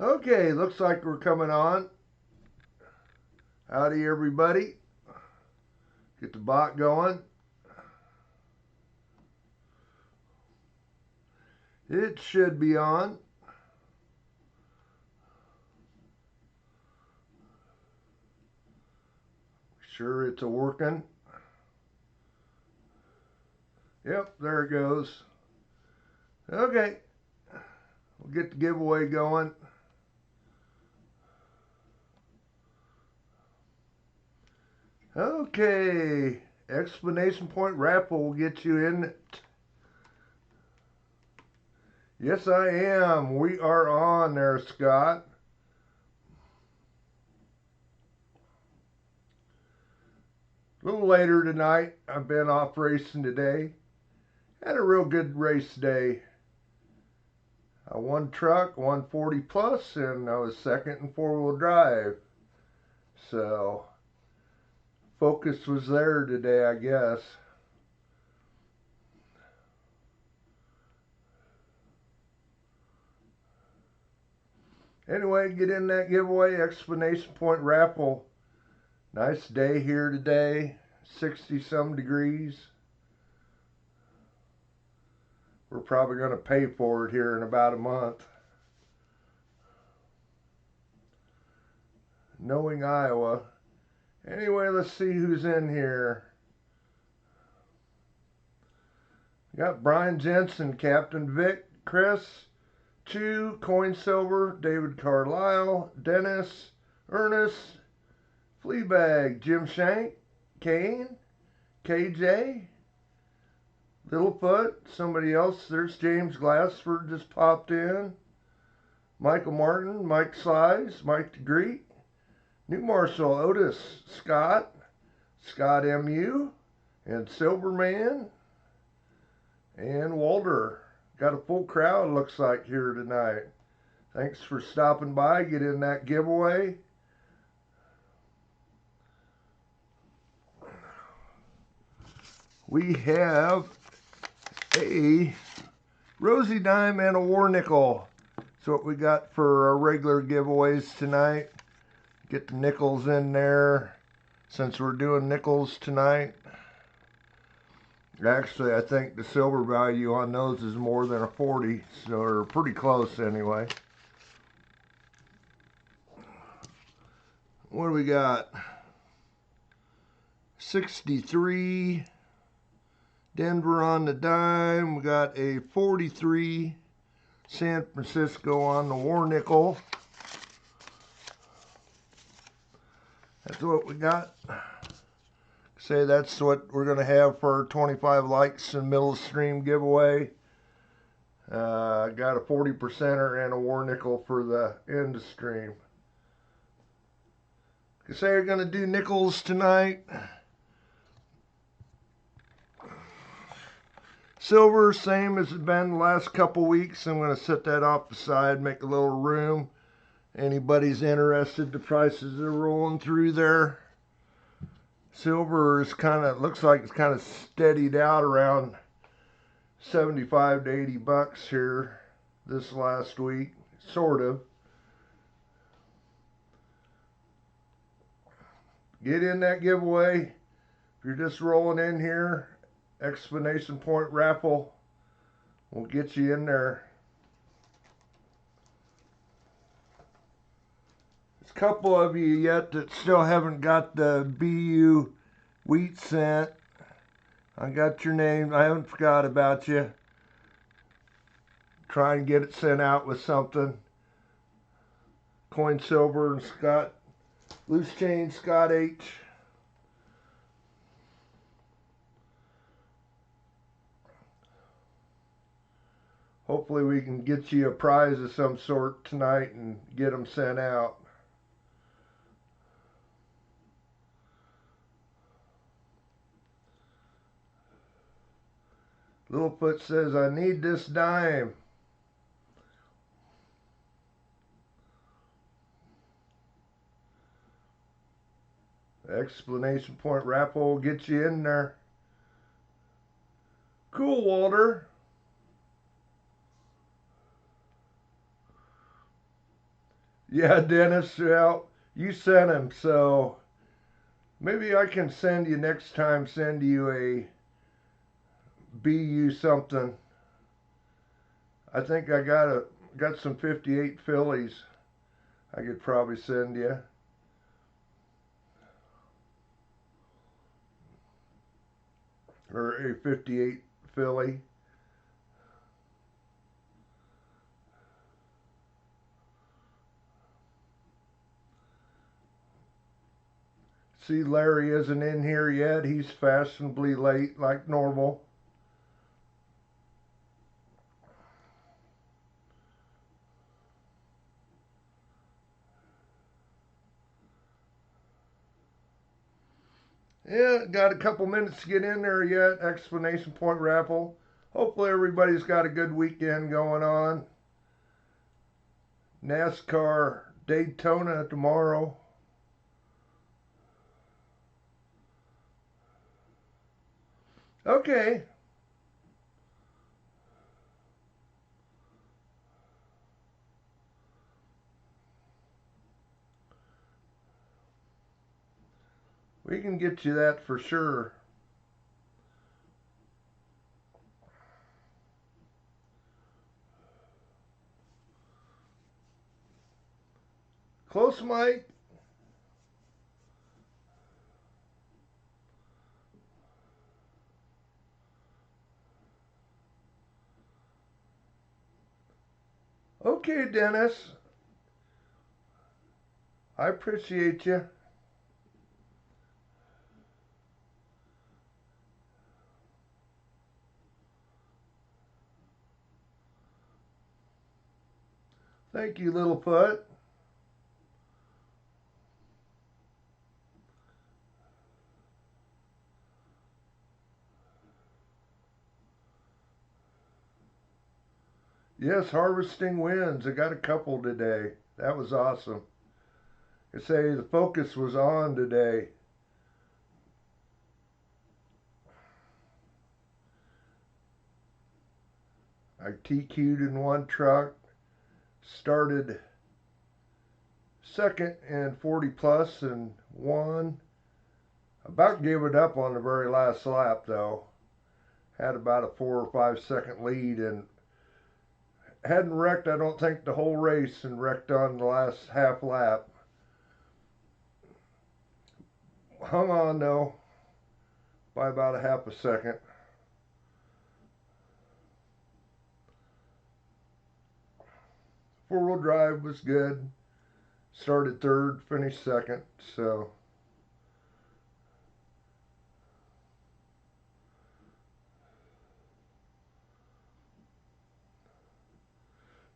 Okay, looks like we're coming on. Howdy, everybody. Get the bot going. It should be on. Sure it's working. Yep, there it goes. Okay, we'll get the giveaway going. Okay, explanation point raffle will get you in it. Yes, I am. We are on there, Scott. A little later tonight. I've been off racing today. Had a real good race day. I won truck, 140 plus, and I was second in four-wheel drive. So, focus was there today, I guess. Anyway, get in that giveaway, explanation point raffle. Nice day here today, 60-some degrees. We're probably going to pay for it here in about a month. Knowing Iowa. Anyway, let's see who's in here. We got Brian Jensen, Captain Vic, Chris, Chew, Coin Silver, David Carlisle, Dennis, Ernest, Fleabag, Jim Shank, Kane, KJ, Littlefoot, somebody else. There's James Glassford just popped in. Michael Martin, Mike Slice, Mike DeGreet, New Marshall, Otis, Scott, Scott MU, and Silverman, and Walter. Got a full crowd, looks like, here tonight. Thanks for stopping by. Get in that giveaway. We have a Rosie Dime and a War Nickel. That's what we got for our regular giveaways tonight. Get the nickels in there since we're doing nickels tonight. Actually, I think the silver value on those is more than a 40, so they're pretty close anyway. What do we got? 63 Denver on the dime. We got a 43 San Francisco on the War Nickel. That's what we got. Say that's what we're going to have for our 25 likes in the middle of stream giveaway. Got a 40%er and a War Nickel for the end of stream. Say we're going to do nickels tonight. Silver, same as it's been the last couple weeks. I'm going to set that off the side, make a little room. Anybody's interested, the prices are rolling through there. Silver is looks like it's kind of steadied out around 75 to 80 bucks here this last week, sort of. Get in that giveaway. If you're just rolling in here, explanation point raffle will get you in there. There's a couple of you yet that still haven't got the BU wheat sent. I got your name. I haven't forgot about you. Try and get it sent out with something. Coin Silver and Scott. Loose Change Scott H. Hopefully we can get you a prize of some sort tonight and get them sent out. Littlefoot says, I need this dime. Explanation point raffle will get you in there. Cool, Walter. Yeah, Dennis, well, you sent him, so maybe I can send you next time, send you a BU something. I think I got some 58 Phillies I could probably send you. Or a 58 Philly. See, Larry isn't in here yet. He's fashionably late like normal. Yeah, got a couple minutes to get in there yet. Explanation point raffle. Hopefully everybody's got a good weekend going on. NASCAR Daytona tomorrow. Okay. We can get you that for sure. Close, Mike. Okay, Dennis. I appreciate you. Thank you, Littlefoot. Yes, harvesting wins. I got a couple today. That was awesome. I say the focus was on today. I TQ'd in one truck, started second in 40 plus and won. About gave it up on the very last lap though. Had about a 4 or 5 second lead and hadn't wrecked, I don't think, the whole race, and wrecked on the last half lap. Hung on though by about a half a second. Four-wheel drive was good. Started third, finished second, so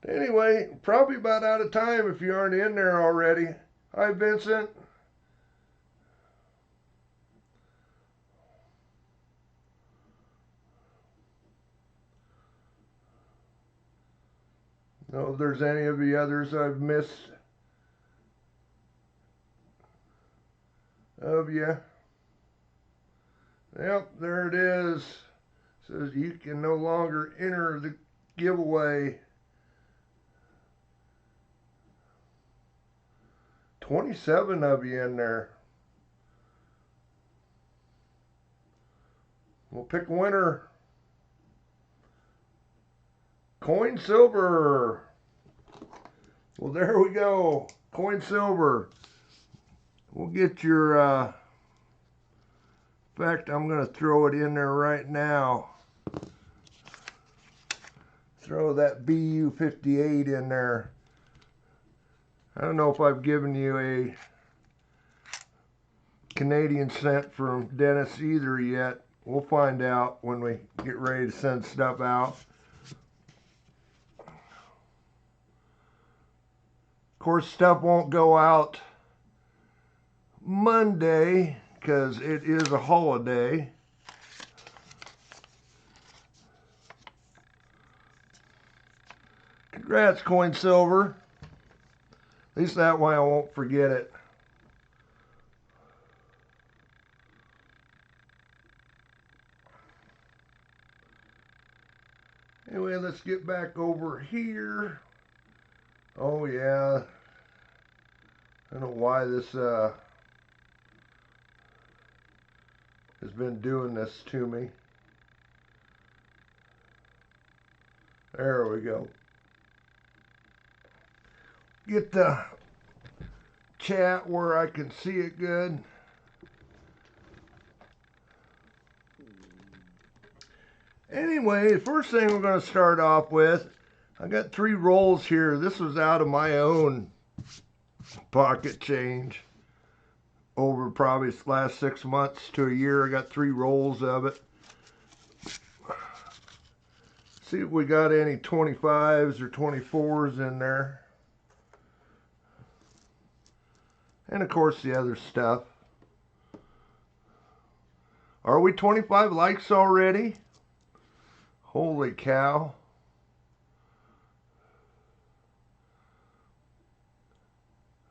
anyway, probably about out of time if you aren't in there already. Hi, Vincent. Know if there's any of the others I've missed of you. Yep, there it is. It says you can no longer enter the giveaway. 27 of you in there. We'll pick a winner. Coin silver. Well, there we go. Coin silver. We'll get your, in fact, I'm going to throw it in there right now. Throw that BU58 in there. I don't know if I've given you a Canadian cent from Dennis either yet. We'll find out when we get ready to send stuff out. Of course, stuff won't go out Monday because it is a holiday. Congrats, Coin Silver. At least that way I won't forget it. Anyway, let's get back over here. Oh yeah, I don't know why this has been doing this to me. There we go. Get the chat where I can see it good. Anyway, the first thing we're going to start off with, I got 3 rolls here. This was out of my own pocket change. Over probably the last 6 months to a year, I got 3 rolls of it. See if we got any 25s or 24s in there. And of course the other stuff. Are we 25 likes already? Holy cow.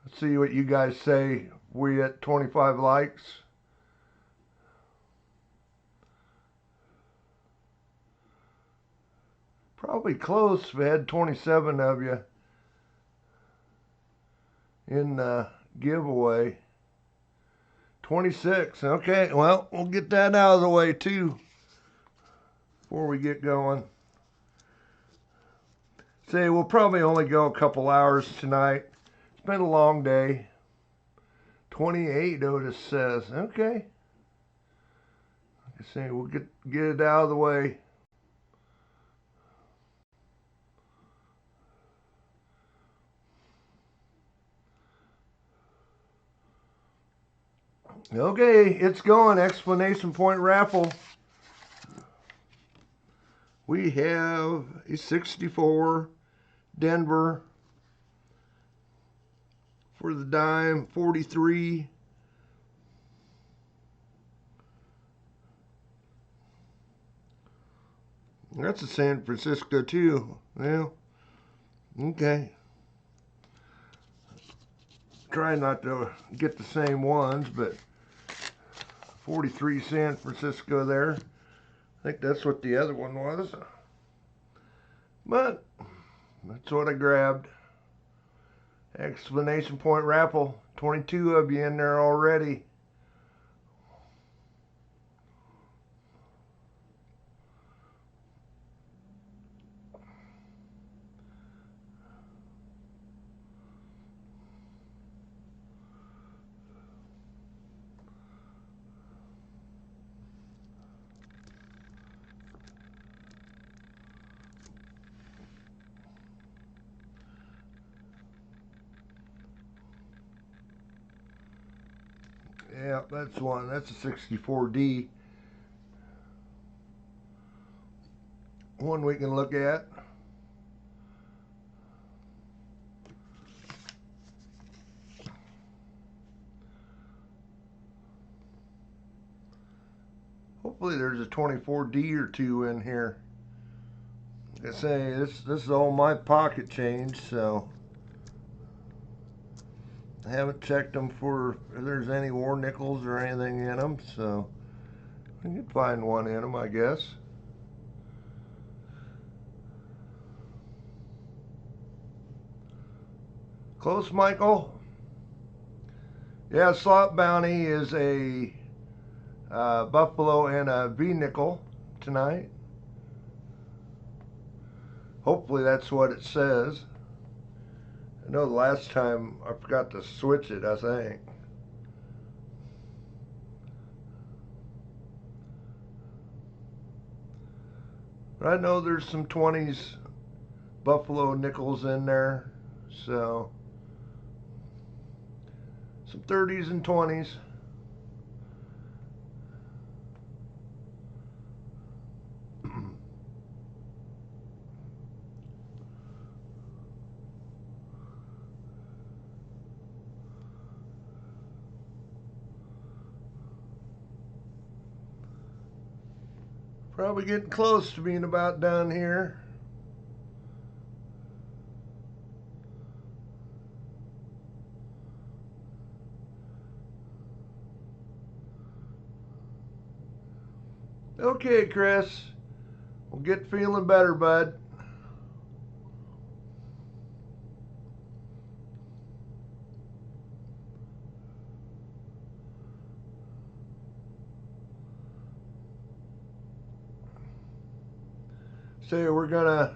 Let's see what you guys say. We at 25 likes. Probably close if we had 27 of you in the giveaway. 26. Okay, well, we'll get that out of the way too before we get going. Say, we'll probably only go a couple hours tonight. It's been a long day. 28, Otis says. Okay. Like I say, we'll get it out of the way. Okay, it's going. Explanation point raffle. We have a 64 Denver for the dime, 43. That's a San Francisco too. Well, okay. Try not to get the same ones, but 43 San Francisco there. I think that's what the other one was. But that's what I grabbed. Explanation point raffle. 22 of you in there already. Yeah, that's one. That's a 64D. One we can look at. Hopefully there's a 24D or 2 in here. Like I say, this is all my pocket change, so I haven't checked them for if there's any war nickels or anything in them, so I can find one in them, I guess. Close, Michael? Yeah, slot bounty is a buffalo and a V-nickel tonight. Hopefully that's what it says. I know the last time I forgot to switch it, I think. But I know there's some 20s buffalo nickels in there, so some 30s and 20s. Probably getting close to being about done here. Okay, Chris. We'll get feeling better, bud. So we're gonna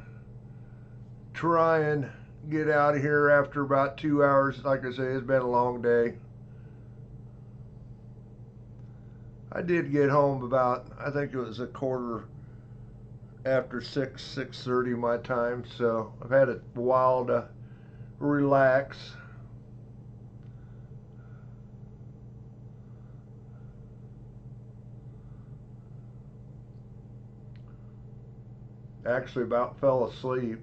try and get out of here after about 2 hours. Like I say, it's been a long day. I did get home about, I think it was a quarter after 6:30 my time, so I've had a while to relax. Actually about fell asleep,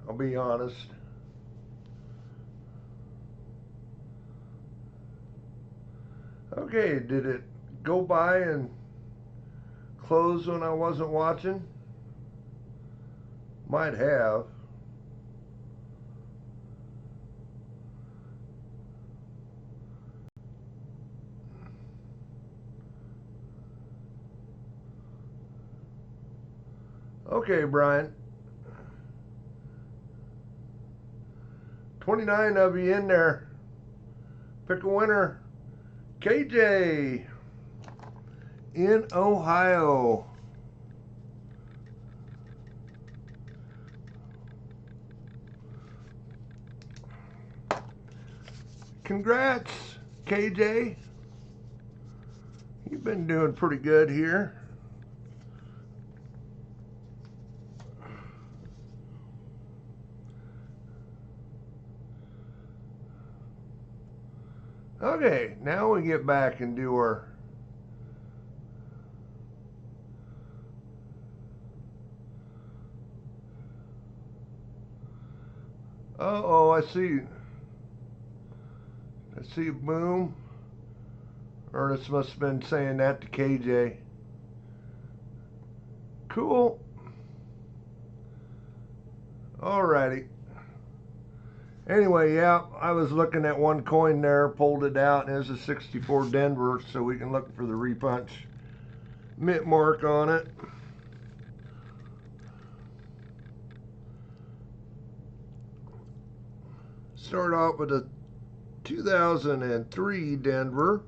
I'll be honest. Okay, did it go by and close when I wasn't watching? Might have. Okay, Brian. 29 of you in there. Pick a winner. KJ in Ohio. Congrats, KJ. You've been doing pretty good here. Okay, now we get back and do our uh-oh, I see a boom. Ernest must have been saying that to KJ. Cool. Alrighty. Anyway, yeah, I was looking at one coin there, pulled it out, and it was a 64 Denver, so we can look for the repunch mint mark on it. Start off with a 2003 Denver,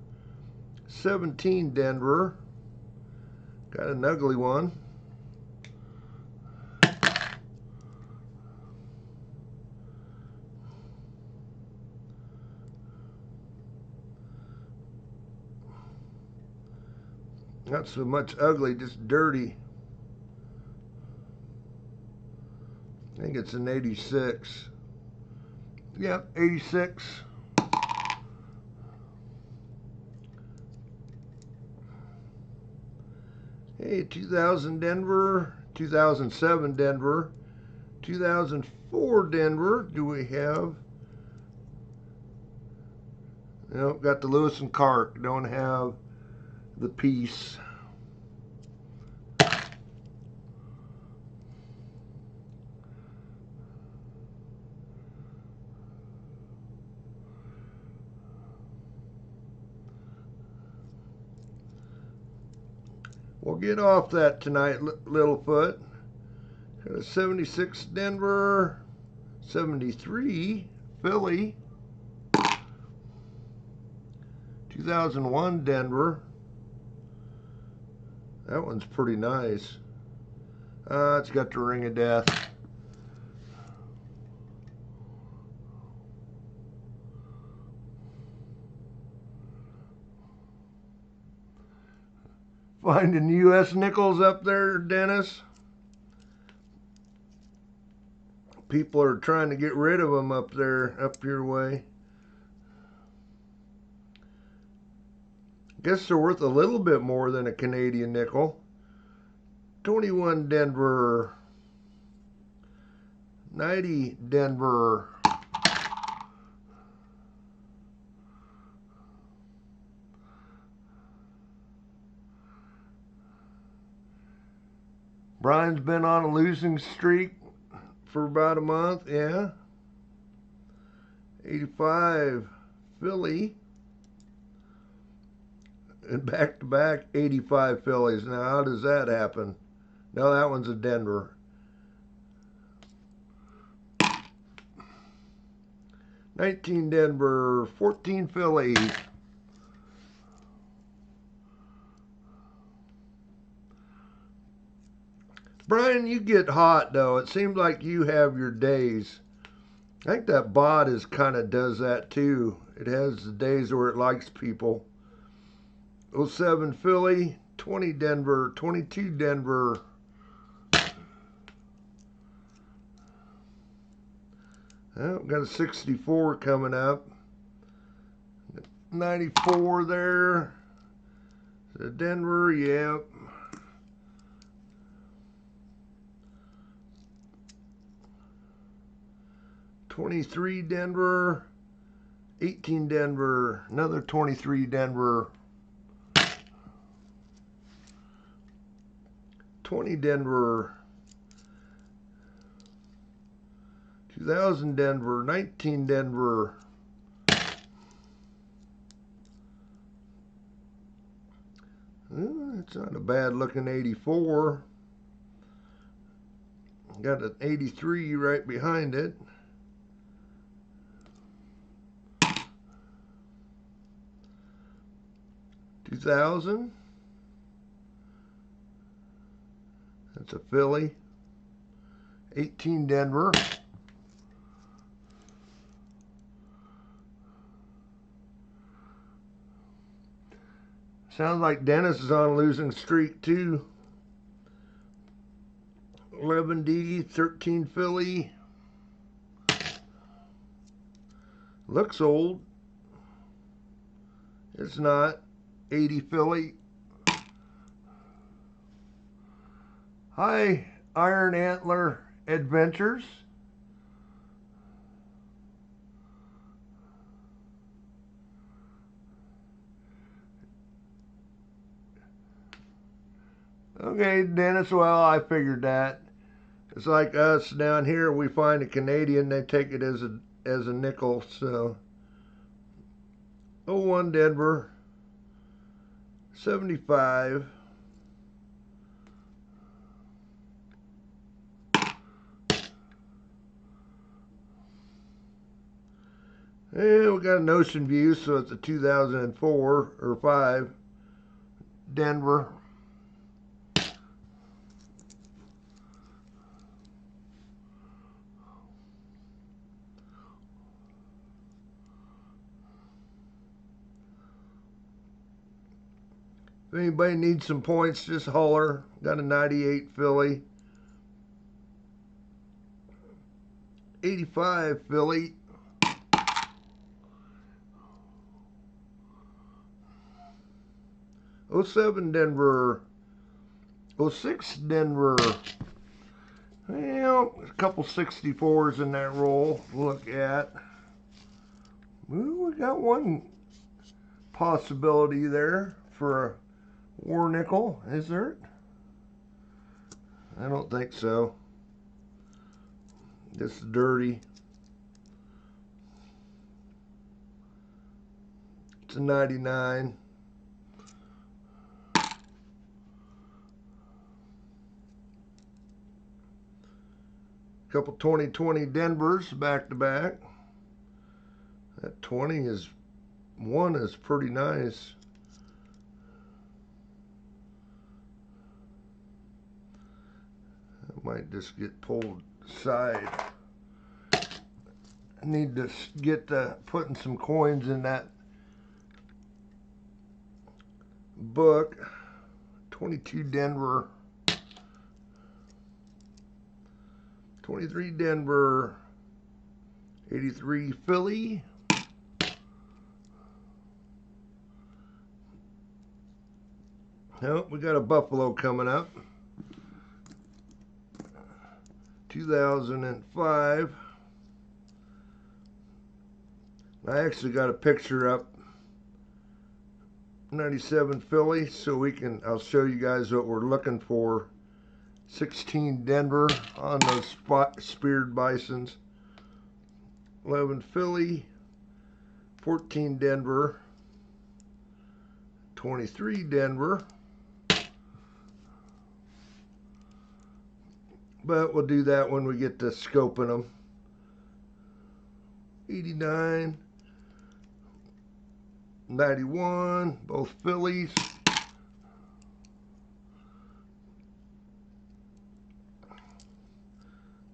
17 Denver, got an ugly one. Not so much ugly, just dirty. I think it's an 86. Yep, 86. Hey, 2000 Denver, 2007 Denver, 2004 Denver. Do we have? Nope, got the Lewis and Clark. Don't have the piece. We'll get off that tonight, Littlefoot. Got a 76 Denver, 73 Philly, 2001 Denver. That one's pretty nice. It's got the ring of death. Finding U.S. nickels up there, Dennis. People are trying to get rid of them up there, up your way. Guess they're worth a little bit more than a Canadian nickel. 21 Denver, 90 Denver, Brian's been on a losing streak for about a month, yeah. 85 Philly. And back-to-back 85 Phillies. Now, how does that happen? No, that one's a Denver. 19 Denver, 14 Philly. Brian, you get hot though. It seems like you have your days. I think that bot is kind of does that too. It has the days where it likes people. 07 Philly, 20 Denver, 22 Denver. Oh, got a 64 coming up. 94 there. So Denver, yep. $23 Denver, 18 Denver, another 23 Denver, 20 Denver, 2000 Denver, 19 Denver, it's not a bad looking 84. Got an 83 right behind it. $2,000. That's a Philly. 18 Denver. Sounds like Dennis is on a losing streak too. 11D, 13 Philly. Looks old. It's not. 80 Philly. Hi, Iron Antler Adventures. Okay, Dennis, well, I figured that. It's like us down here, we find a Canadian, they take it as a nickel, so. 01 Denver, 75. And we got an Ocean View, so it's a 2004 or 5 Denver. If anybody needs some points, just holler. Got a 98 Philly. 85 Philly. '07 Denver. '06 Denver. Well, a couple 64s in that roll to look at. Ooh, we got one possibility there for a war nickel, is there? I don't think so. This is dirty. It's a 99. Couple 2020 Denvers back to back. That 20 is one is pretty nice. That might just get pulled aside. I need to get putting some coins in that book. 22 Denver. 23 Denver, 83 Philly, oh, we got a Buffalo coming up, 2005, I actually got a picture up, 97 Philly, so I'll show you guys what we're looking for. 16 Denver on those speared bisons. 11 Philly, 14 Denver, 23 Denver. But we'll do that when we get to scoping them. 89, 91, both Phillies.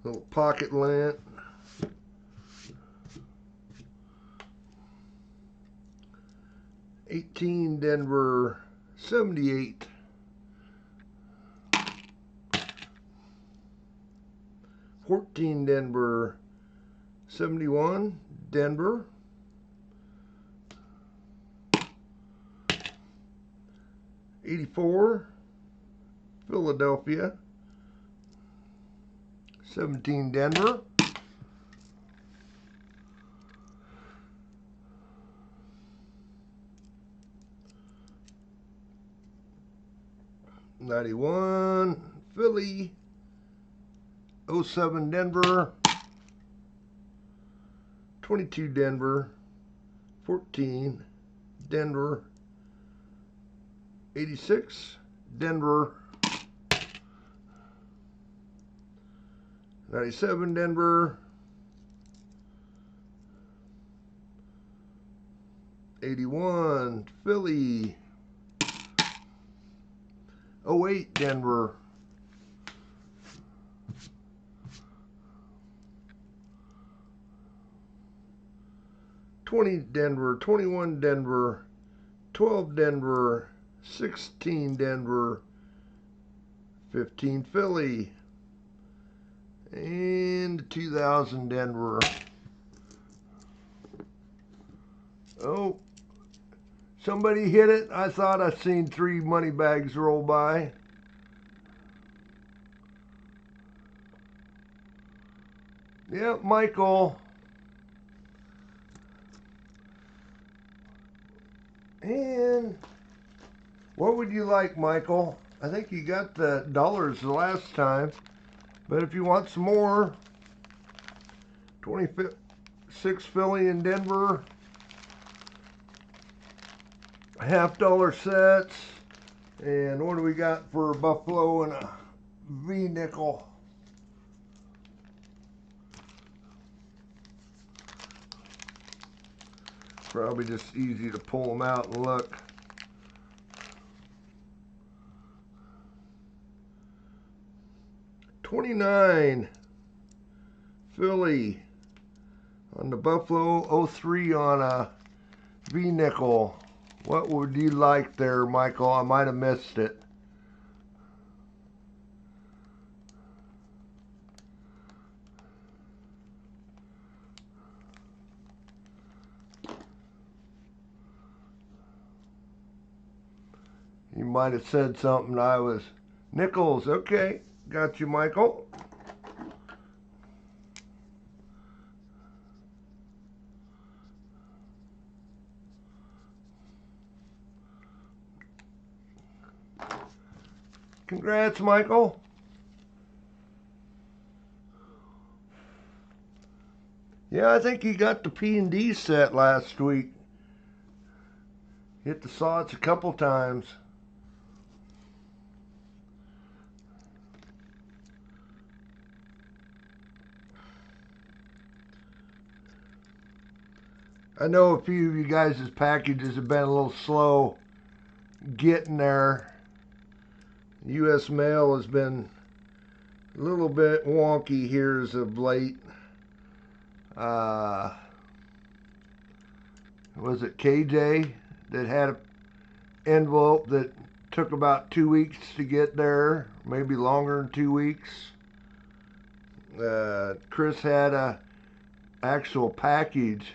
Little pocket lint. $18 Denver 78. $14 Denver 71. Denver. $84 Philadelphia. 17 Denver. $91 Philly. 07 Denver. 22 Denver. 14 Denver. 86 Denver. 97 Denver. 81 Philly. 08 Denver. 20 Denver. 21 Denver. 12 Denver. 16 Denver. 15 Philly. And 2000 Denver. Oh, somebody hit it. I thought I seen 3 money bags roll by. Yep, Michael. And what would you like, Michael? I think you got the dollars the last time. But if you want some more, 26 Philly in Denver. $50 sets. And what do we got for Buffalo and a V nickel? Probably just easy to pull them out and look. $29 Philly on the Buffalo, 03 on a V nickel. What would you like there, Michael? I might have missed it. You might have said something. I was nickels. Okay, got you, Michael. Congrats, Michael. Yeah, I think he got the P&D set last week. Hit the slots a couple times. I know a few of you guys' packages have been a little slow getting there. U.S. mail has been a little bit wonky here as of late. Was it KJ that had an envelope that took about 2 weeks to get there? Maybe longer than 2 weeks. Chris had a actual package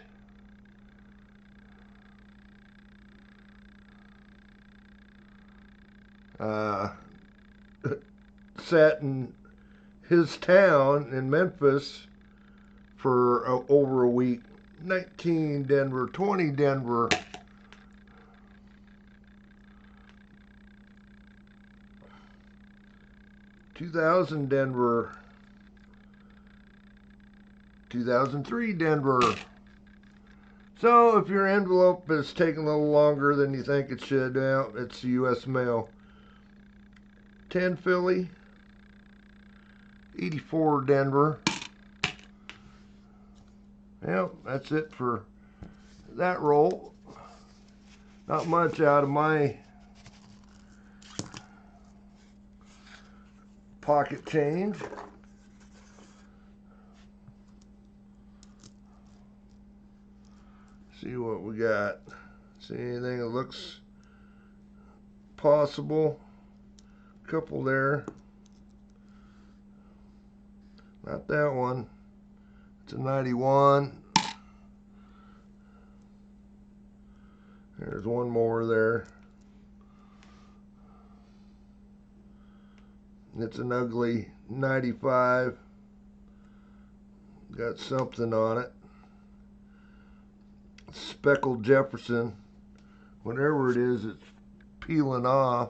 sat in his town in Memphis for over a week. 19 Denver, 20 Denver. $2,000 Denver. 2003 Denver. So if your envelope is taking a little longer than you think it should, well, it's U.S. mail. 10 Philly. 84 Denver. Well, that's it for that roll. Not much out of my pocket change. See what we got. See anything that looks possible? Couple there. Not that one. It's a 91. There's one more there. It's an ugly 95. Got something on it. Speckled Jefferson. Whatever it is, it's peeling off.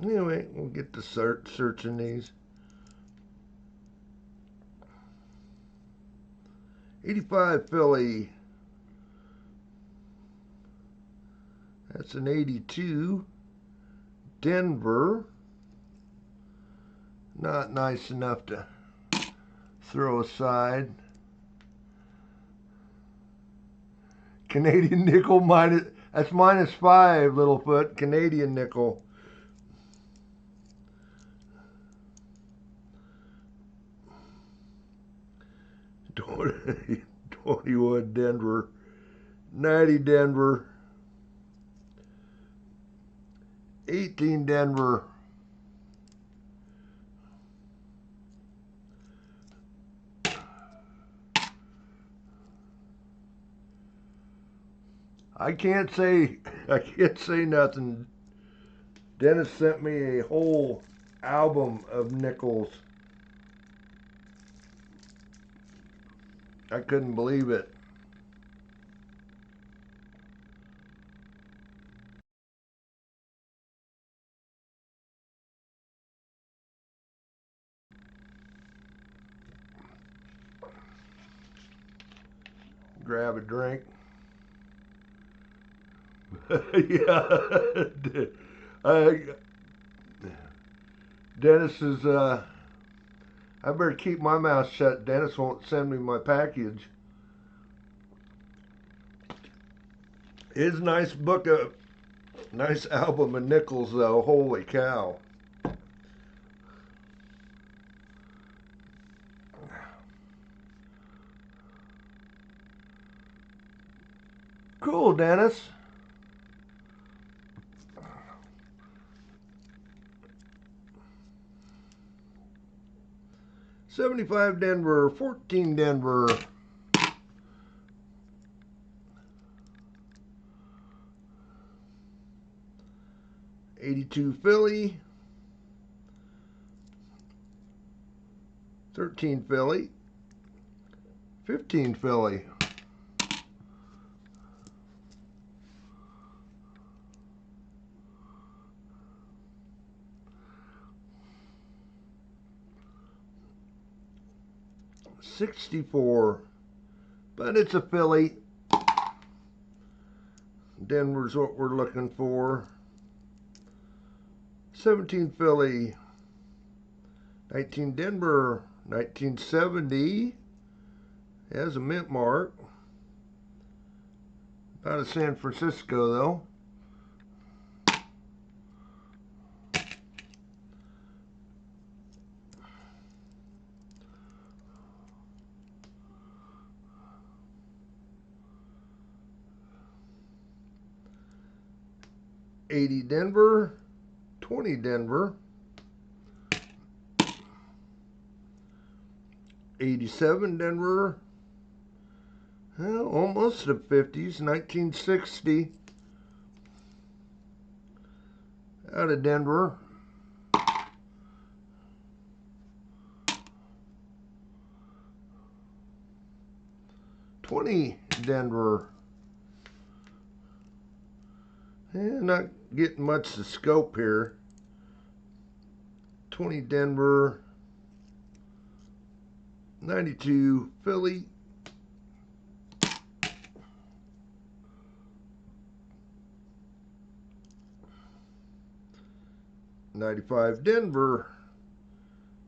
Anyway, we'll get to searching these. 85 Philly. That's an 82. Denver. Not nice enough to throw aside. Canadian nickel minus, that's -5, Littlefoot. Canadian nickel. $21 Denver. 90 Denver. 18 Denver. I can't say nothing. Dennis sent me a whole album of nickels. I couldn't believe it. Grab a drink. Yeah. Dennis is, I better keep my mouth shut. Dennis won't send me my package. His nice book of, nice album of nickels though, holy cow. Cool, Dennis. $75 Denver, 14 Denver. $82 Philly. 13 Philly. 15 Philly. $64, but it's a Philly. Denver's what we're looking for. 17 Philly. 19 Denver. 1970. Has a mint mark. Out of San Francisco though. $80 Denver, 20 Denver, 87 Denver, well, almost the 50s, 1960, out of Denver, $20 Denver. Not getting much to scope here. 20 Denver, 92 Philly, $95 Denver,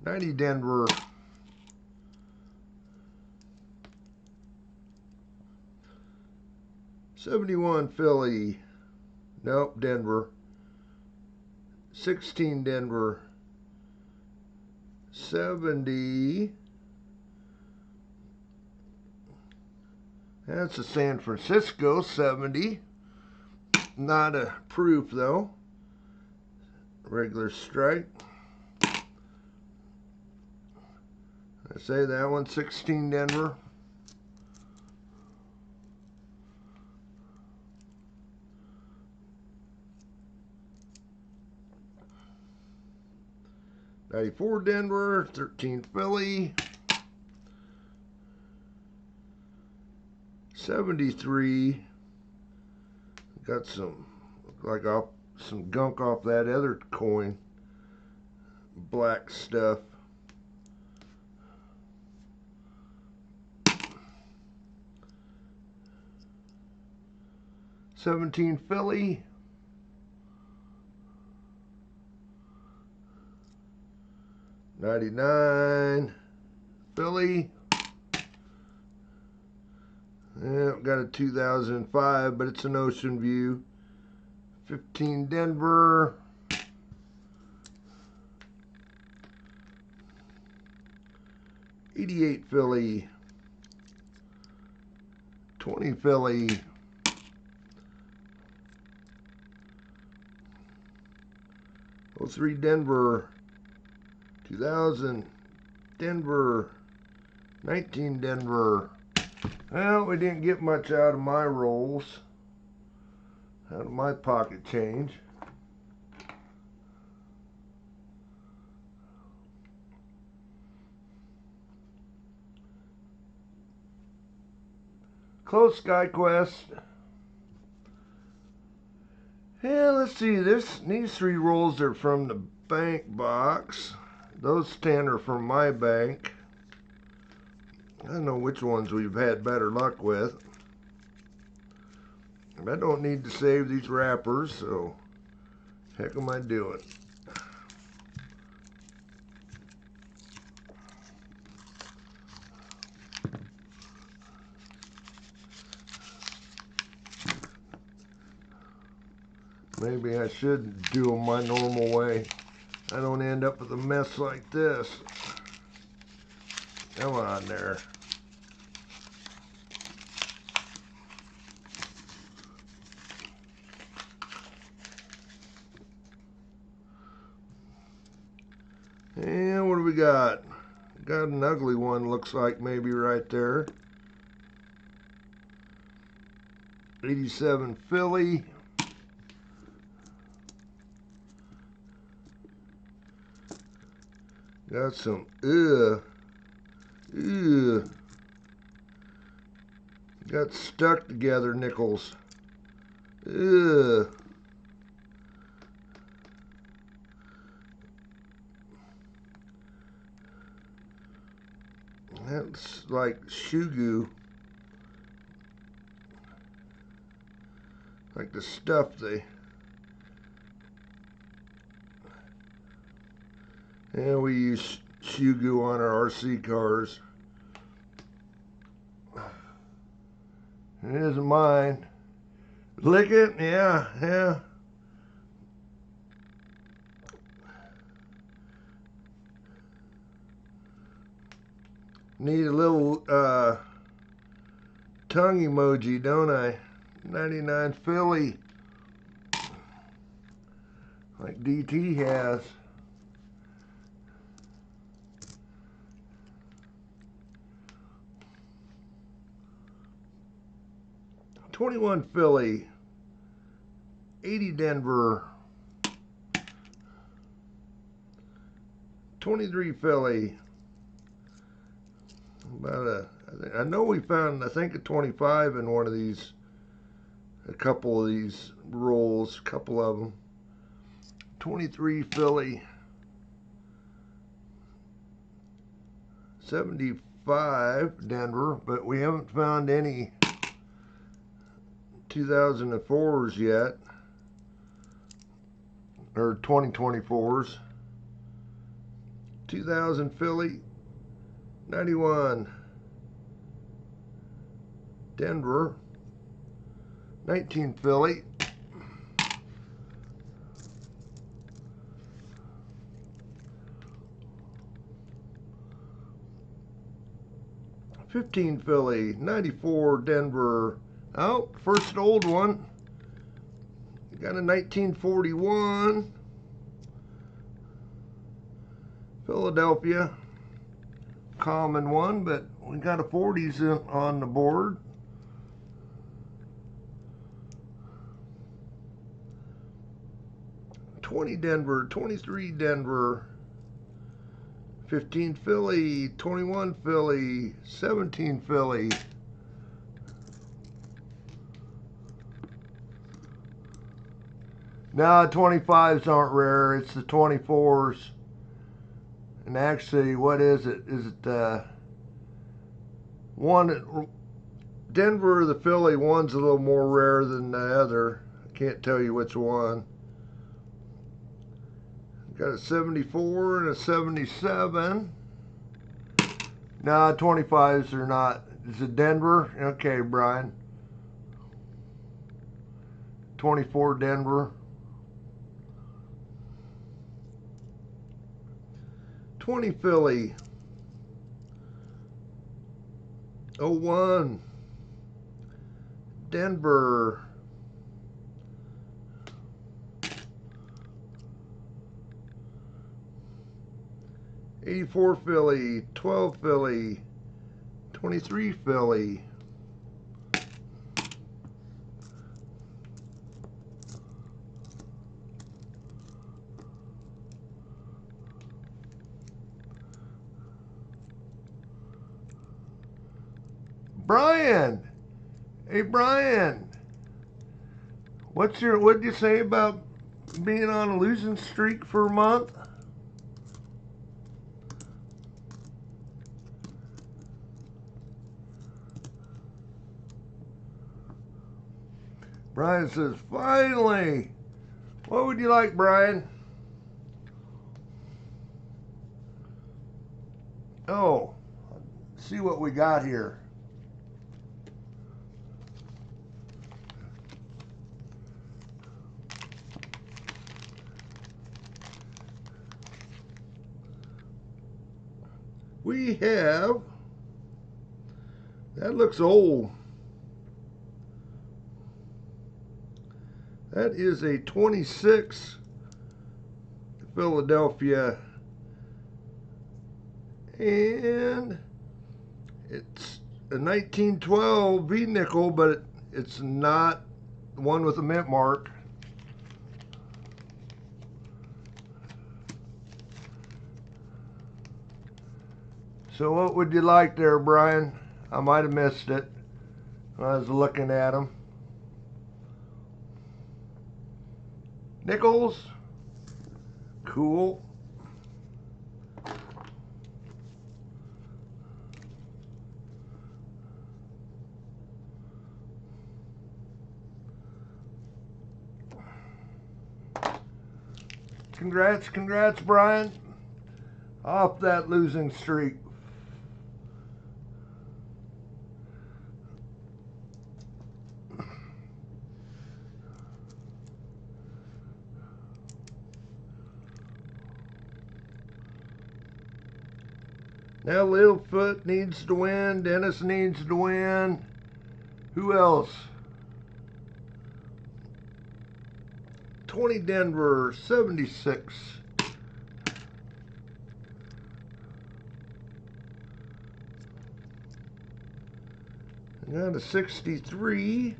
90 Denver, $71 Philly, nope, Denver, 16 Denver, 70. That's a San Francisco, 70. Not a proof though. Regular strike. I say that one, 16 Denver. $94 Denver, 13 Philly, 73. Got some, look like some gunk off that other coin, black stuff. $17 Philly, 99 Philly. Yeah, got a 2005, but it's an Ocean View. 15 Denver. 88 Philly. 20 Philly. 03 Denver. 2000 Denver. 19 Denver. Well, we didn't get much out of my rolls, out of my pocket change. Close Sky Quest. Yeah, let's see. These 3 rolls are from the bank box. Those 10 are from my bank. I don't know which ones we've had better luck with. I don't need to save these wrappers, so heck am I doing? Maybe I should do them my normal way. I don't end up with a mess like this. Come on there. And what do we got? Got an ugly one, looks like, maybe right there. 87 Philly. Got some, got stuck together nickels. That's like shugu. Like the stuff they... And we use shugu on our RC cars. It isn't mine. Lick it? Yeah. Need a little tongue emoji, don't I? 99 Philly. Like DT has. $21 Philly. 80 Denver. 23 Philly. I know we found, I think, a 25 in one of these, a couple of these rolls, a couple of them. 23 Philly. 75 Denver, but we haven't found any 2004s yet, or 2024s. 2000 Philly. 91 Denver. 19 Philly. 15 Philly, 94 Denver. Oh, first old one. Got a 1941 Philadelphia. Common one, but we got a 40s on the board. $20 Denver, 23 Denver, 15 Philly, 21 Philly, 17 Philly. Now 25s aren't rare, it's the 24s. And actually, what is it? Is it one Denver or the Philly? One's a little more rare than the other. I can't tell you which one. Got a 74 and a 77. Nah, 25s are not. Is it Denver? Okay, Brian. 24 Denver. 20 Philly. 01 Denver. 84 Philly, 12 Philly, 23 Philly. Brian, hey Brian, what'd you say about being on a losing streak for a month? Brian says, finally. What would you like, Brian? Oh, let's see what we got here. We have, that looks old. That is a 26 Philadelphia, and it's a 1912 V-nickel, but it's not the one with a mint mark. So what would you like there, Brian? I might have missed it when I was looking at them. Nickels, cool. Congrats, Brian. Off that losing streak. Now Littlefoot needs to win. Dennis needs to win. Who else? 20 Denver, 76. I got a 63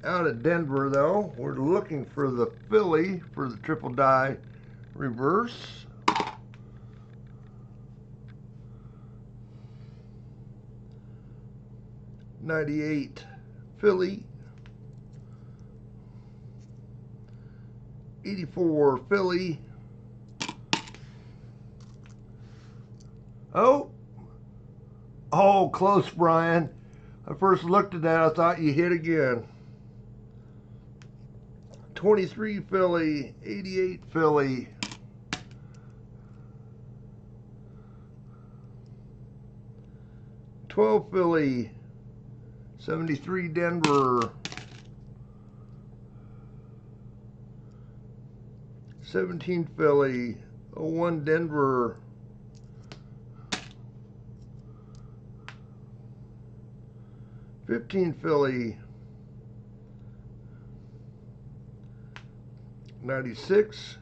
out of Denver, though. We're looking for the Philly for the triple die reverse. 98 Philly, 84 Philly. Oh, close, Brian. I first looked at that, I thought you hit again. 23 Philly, 88 Philly. $12 Philly, 73 Denver, 17 Philly, 01 Denver, 15 Philly, 96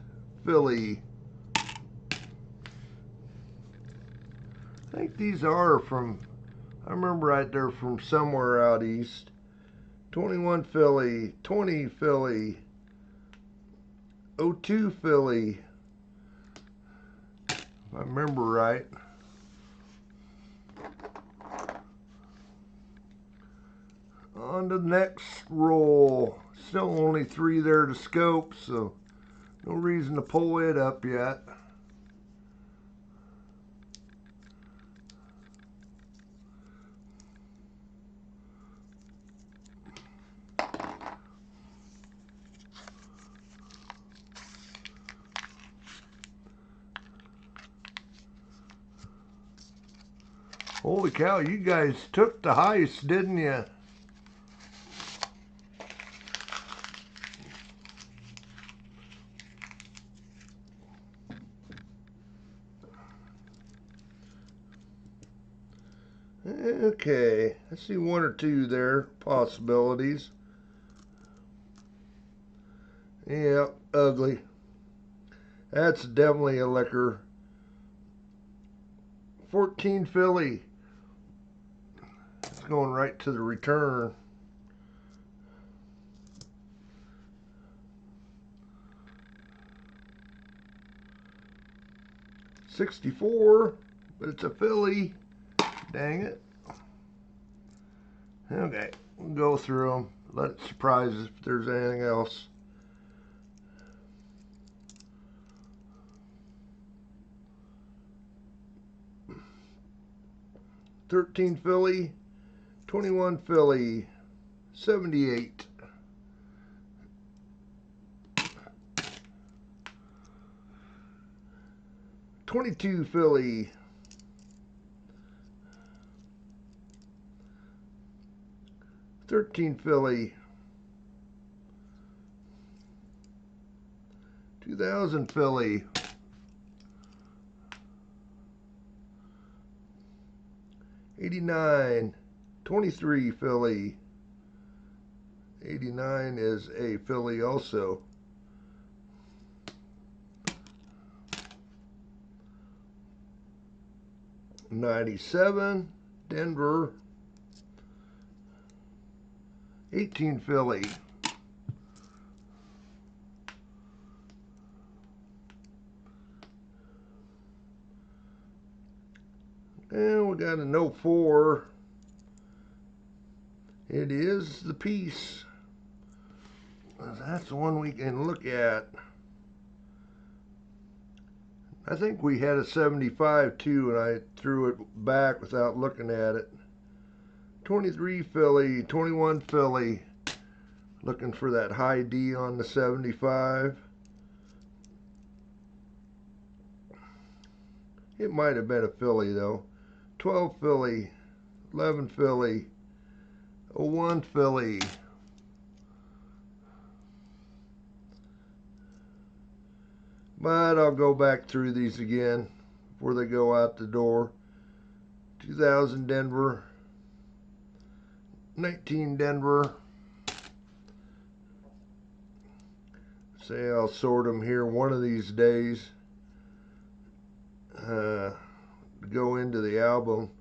Philly. I think these are from, I remember right there from somewhere out east. 21 Philly, 20 Philly, 02 Philly, if I remember right. On to the next roll. Still only 3 there to scope, so no reason to pull it up yet. Holy cow, you guys took the heist, didn't you? Okay, I see 1 or 2 there, possibilities. Yeah, ugly. That's definitely a liquor. 14 Philly. It's going right to the return. $64, but it's a Philly. Dang it. Okay, we'll go through them. Let it surprise us if there's anything else. $13 Philly, 21 Philly, 78. $22 Philly, 13 Philly, 2000 Philly, 89, 23 Philly, 89 is a Philly also. $97 Denver, 18 Philly, and we got a 04. It is the piece. That's the one we can look at. I think we had a 75 too, and I threw it back without looking at it. 23 Philly, 21 Philly. Looking for that high D on the 75. It might have been a Philly though. 12 Philly, 11 Philly, 01 Philly. But I'll go back through these again before they go out the door. 2000 Denver, 19 Denver. Say I'll sort them here one of these days. Go into the album.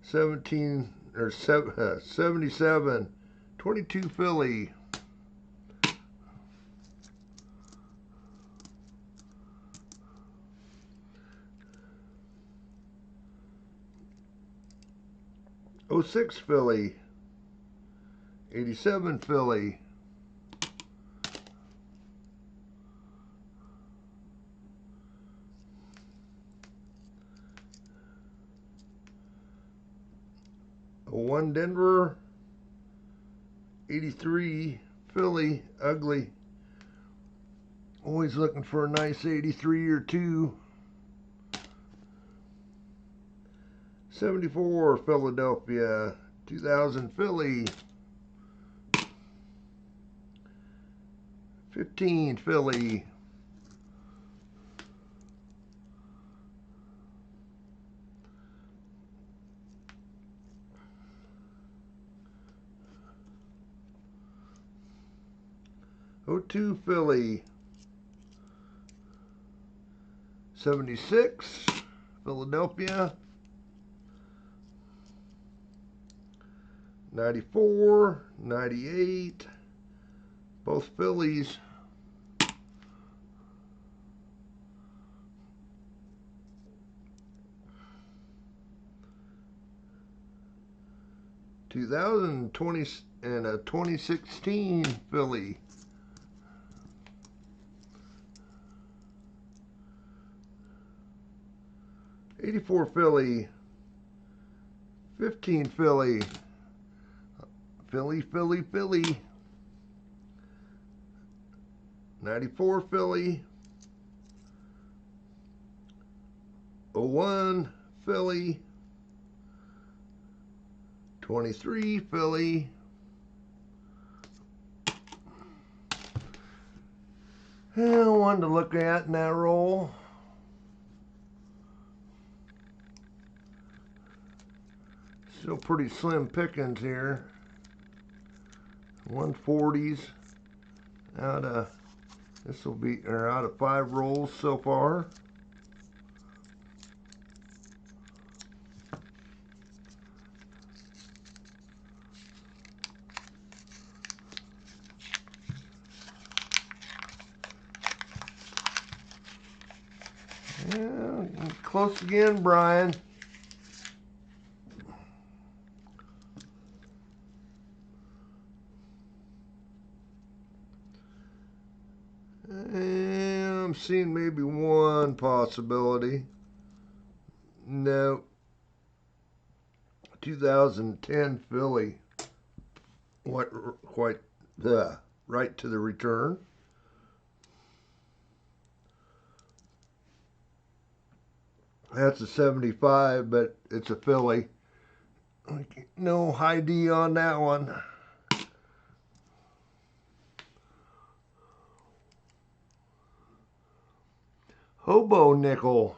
17 or 77, 22 Philly. '06 Philly, 87 Philly, '01 Denver, 83 Philly, ugly. Always looking for a nice 83 or 2. 74 Philadelphia, 2000 Philly, 15 Philly, 02 Philly. 76 Philadelphia. 94, 98, both Phillies. 2020 and a 2016 Philly. 84 Philly. 15 Philly. Philly, Philly, Philly. 94 Philly. 01 Philly. 23 Philly. And one to look at in that roll. Still pretty slim pickings here. 140s out of, this will be, or out of 5 rolls so far. Yeah, close again, Brian. And I'm seeing maybe one possibility. No. 2010 Philly. What quite right to the return. That's a 75, but it's a Philly. No high D on that one. Hobo nickel.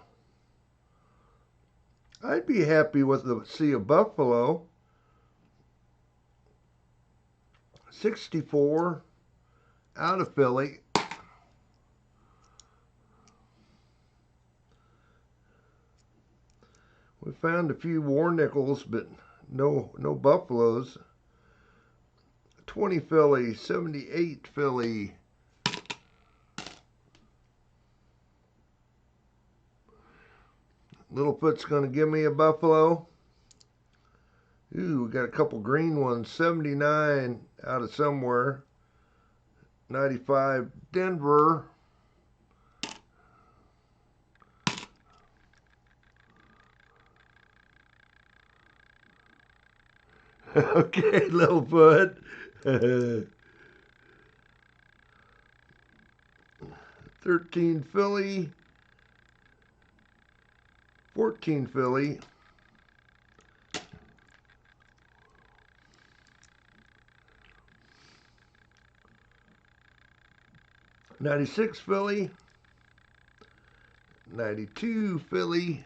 I'd be happy with the Sea of Buffalo. 64 out of Philly. We found a few war nickels, but no Buffaloes. 20 Philly, 78 Philly. Littlefoot's going to give me a Buffalo. Ooh, we got a couple green ones. 79 out of somewhere. 95 Denver. Okay, Littlefoot. 13 Philly. 14 Philly. 96 Philly. 92 Philly.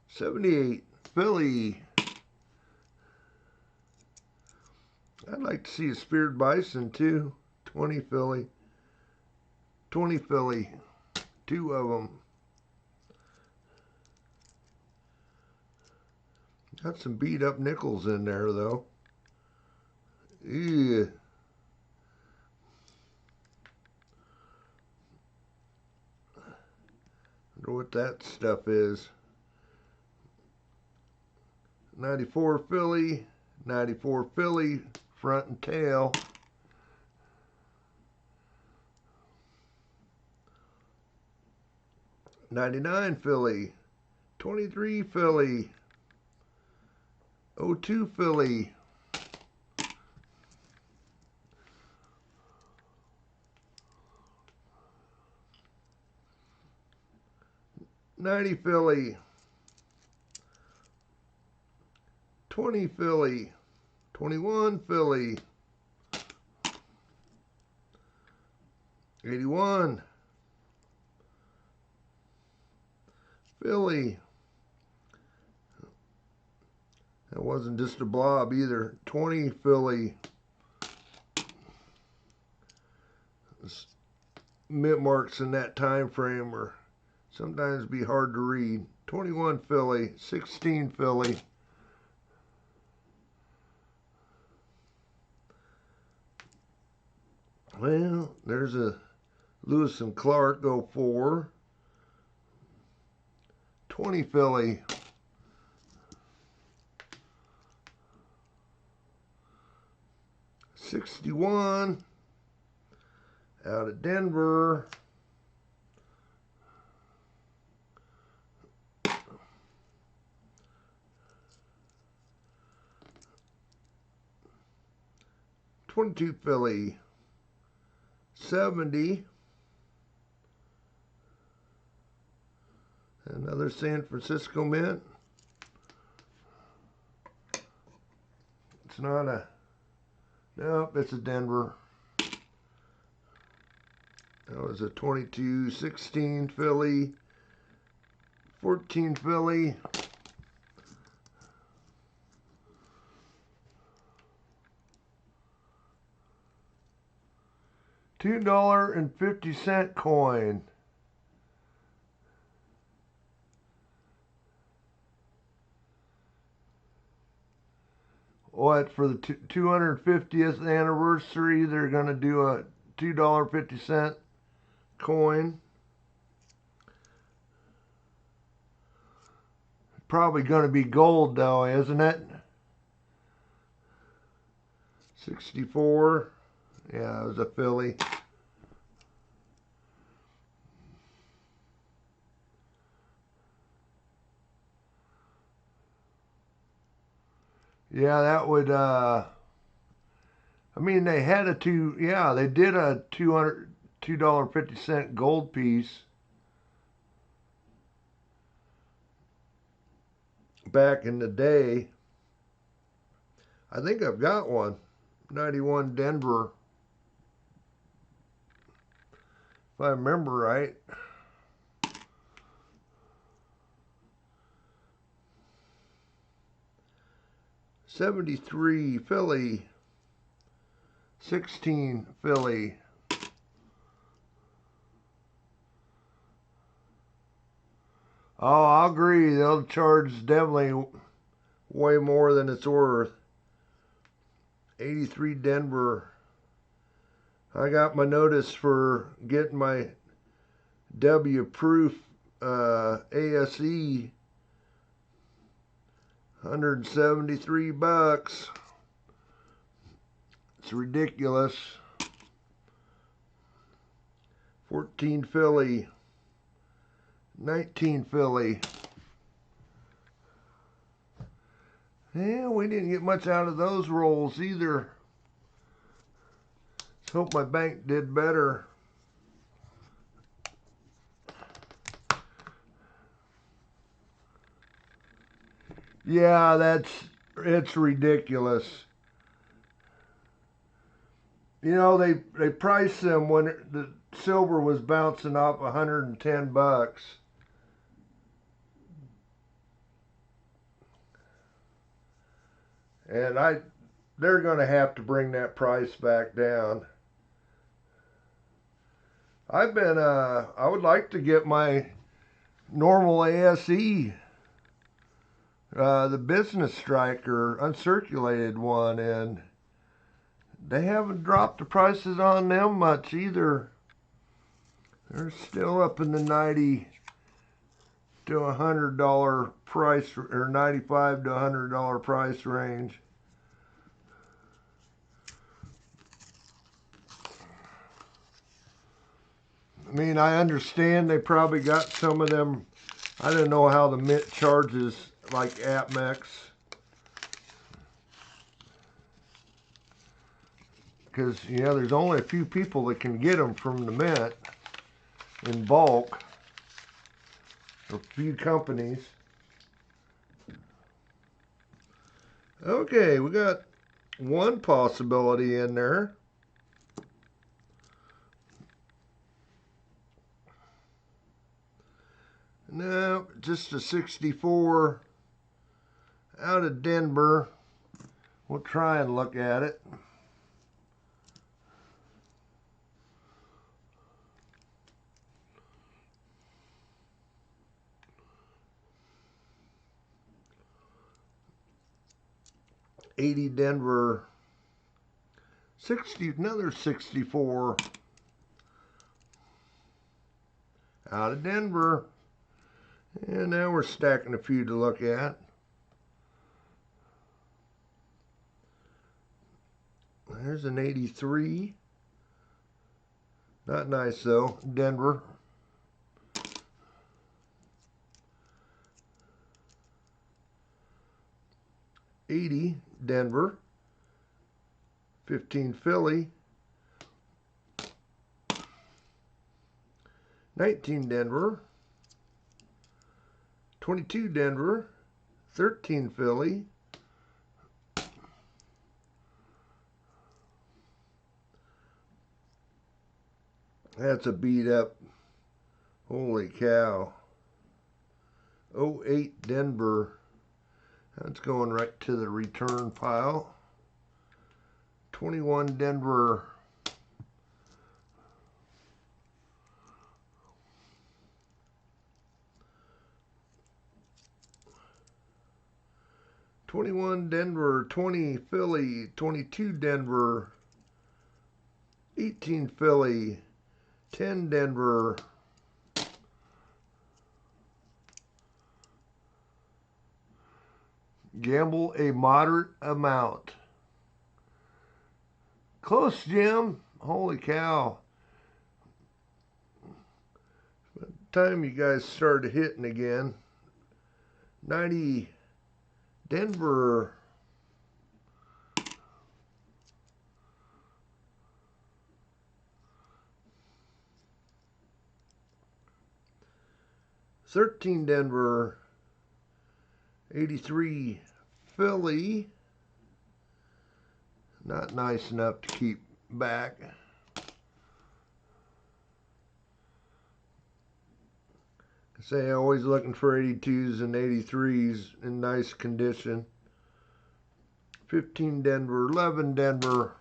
78 Philly. I'd like to see a speared bison too. 20 Philly. 20 Philly. 2 of them. Got some beat up nickels in there though. Yeah. Wonder what that stuff is. 94 Philly. 94 Philly. Front and tail. 99 Philly. 23 Philly. 02 Philly. 90 Philly. 20 Philly. 21 Philly. 81 Philly. That wasn't just a blob either. 20 Philly. Mint marks in that time frame are sometimes be hard to read. 21 Philly, 16 Philly. Well, there's a Lewis and Clark 04. 20 Philly. '61 out of Denver. '22 Philly. 70. Another San Francisco mint. It's not a, nope, it's a Denver. That was a 22, 16 Philly, 14 Philly. $2.50 coin. What, for the 250th anniversary, they're going to do a $2.50 coin. Probably going to be gold though, isn't it? 64. Yeah, it was a Philly. Yeah, that would, I mean, they had a they did a $2.50 gold piece back in the day. I think I've got one. 91 Denver. If I remember right. '73 Philly. 16 Philly. Oh, I'll agree. They'll charge definitely way more than it's worth. 83 Denver. I got my notice for getting my W proof ASE. 173 bucks. It's ridiculous. 14 Philly. 19 Philly. Yeah, we didn't get much out of those rolls either. Let's hope my bank did better. Yeah, it's ridiculous. You know, they priced them when the silver was bouncing off 110 bucks. And they're going to have to bring that price back down. I would like to get my normal ASE, the business striker, uncirculated one, and they haven't dropped the prices on them much either. They're still up in the $90 to $100 price, or $95 to $100 price range. I mean, I understand they probably got some of them. I don't know how the mint charges like Apmex, because there's only a few people that can get them from the mint in bulk. A few companies. Okay, we got one possibility in there. No, just a 64 out of Denver. We'll try and look at it. $80 Denver. 60, another 64 out of Denver. And now we're stacking a few to look at. There's an 83. Not nice though, Denver. $80 Denver. 15 Philly. 19 Denver. 22 Denver. 13 Philly. That's a beat up. Holy cow. 08 Denver. That's going right to the return pile. 21 Denver. $21 Denver, 20 Philly, 22 Denver, 18 Philly, 10 Denver, gamble a moderate amount. Close, Jim. Holy cow. By the time you guys started hitting again, 90 Denver. $13 Denver. 83 Philly. Not nice enough to keep back. I say always looking for 82s and 83s in nice condition. 15 Denver, 11 Denver.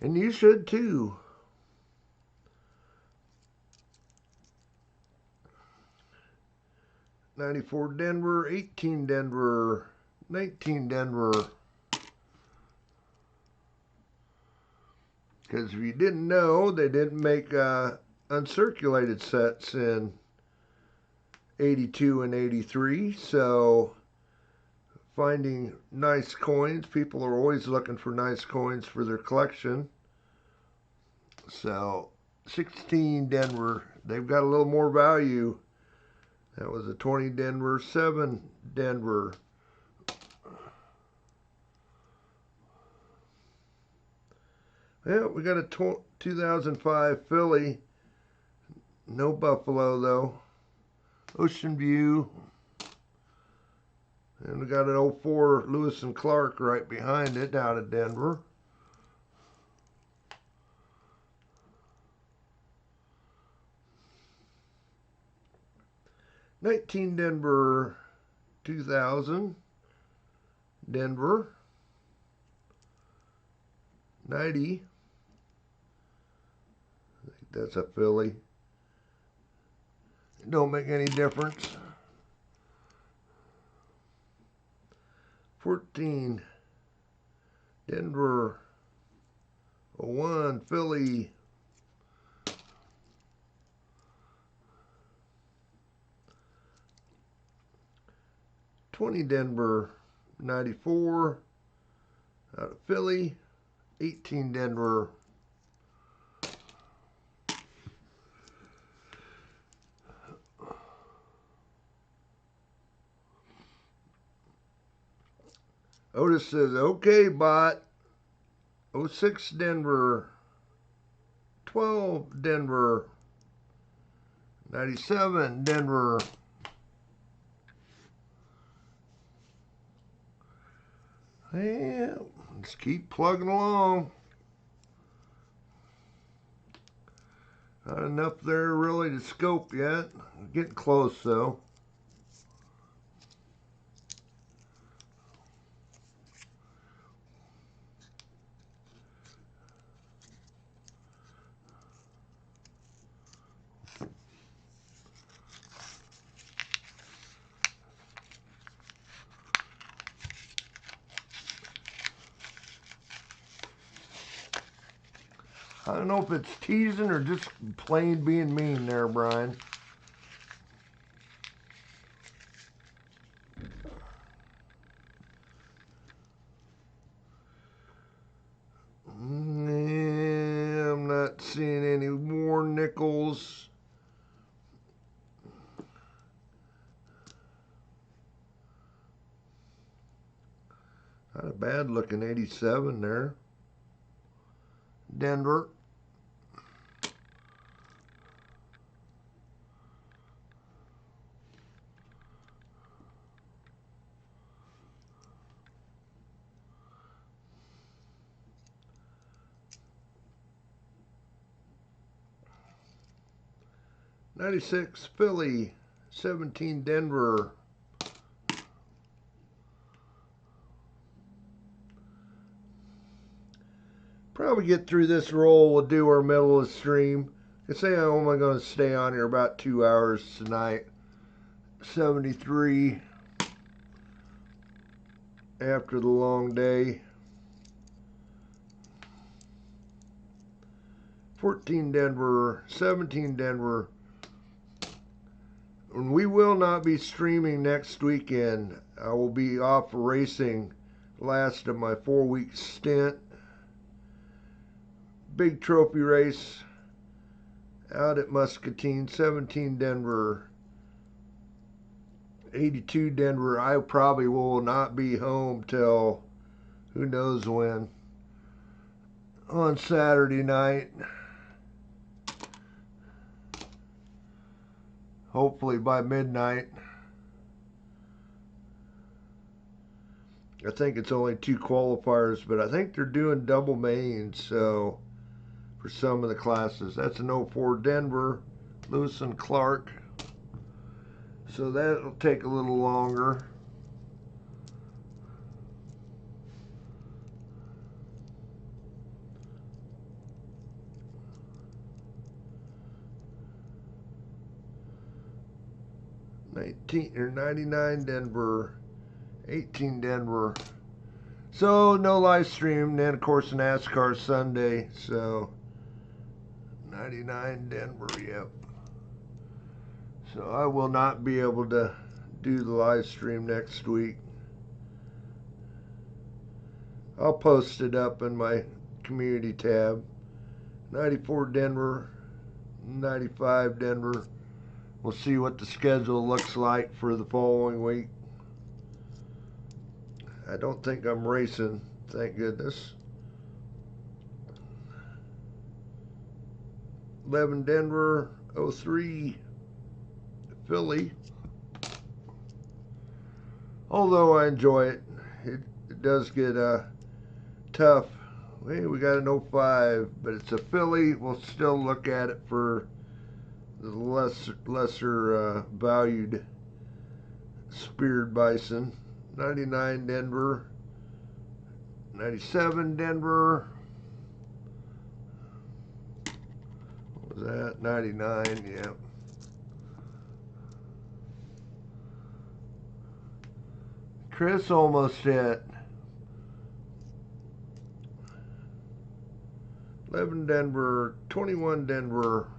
And you should too. $94 Denver, 18 Denver, 19 Denver. Because if you didn't know, they didn't make uncirculated sets in 82 and 83. So finding nice coins, people are always looking for nice coins for their collection. So 16 Denver, they've got a little more value. That was a 20 Denver, 7 Denver. Yeah, we got a 2005 Philly. No Buffalo though. Ocean View. And we got an 04 Lewis and Clark right behind it out of Denver. $19 Denver, 2000 Denver. 90. I think that's a Philly. It don't make any difference. 14 Denver. 01 Philly. 20 Denver. 94 out of Philly. 18 Denver. Otis says, okay, bot. 06 Denver. 12 Denver. 97 Denver. Yeah, let's keep plugging along. Not enough there really to scope yet. Getting close though. I don't know if it's teasing or just plain being mean there, Brian. I'm not seeing any more nickels. Not a bad looking 87 there. Denver. '96 Philly, 17 Denver. Probably get through this roll. We'll do our middle of the stream. I say I'm only going to stay on here about 2 hours tonight. 73 after the long day. 14 Denver, 17 Denver. And we will not be streaming next weekend. I will be off racing last of my 4-week stint. Big trophy race out at Muscatine. 17 Denver, 82 Denver. I probably will not be home till who knows when on Saturday night. Hopefully by midnight. I think it's only 2 qualifiers, but I think they're doing double mains, so for some of the classes. That's an 04 Denver, Lewis and Clark. So that'll take a little longer. '99 Denver, 18 Denver. So no live stream. Then of course NASCAR Sunday. So 99 Denver, yep. So I will not be able to do the live stream next week. I'll post it up in my community tab. 94 Denver, 95 Denver. We'll see what the schedule looks like for the following week. I don't think I'm racing, thank goodness. 11 Denver, 03 Philly. Although I enjoy it, it does get tough. Hey, we got an 05, but it's a Philly. We'll still look at it for the lesser valued speared bison. 99 Denver, 97 Denver. What was that? 99, yeah. Chris almost hit. 11 Denver, 21 Denver,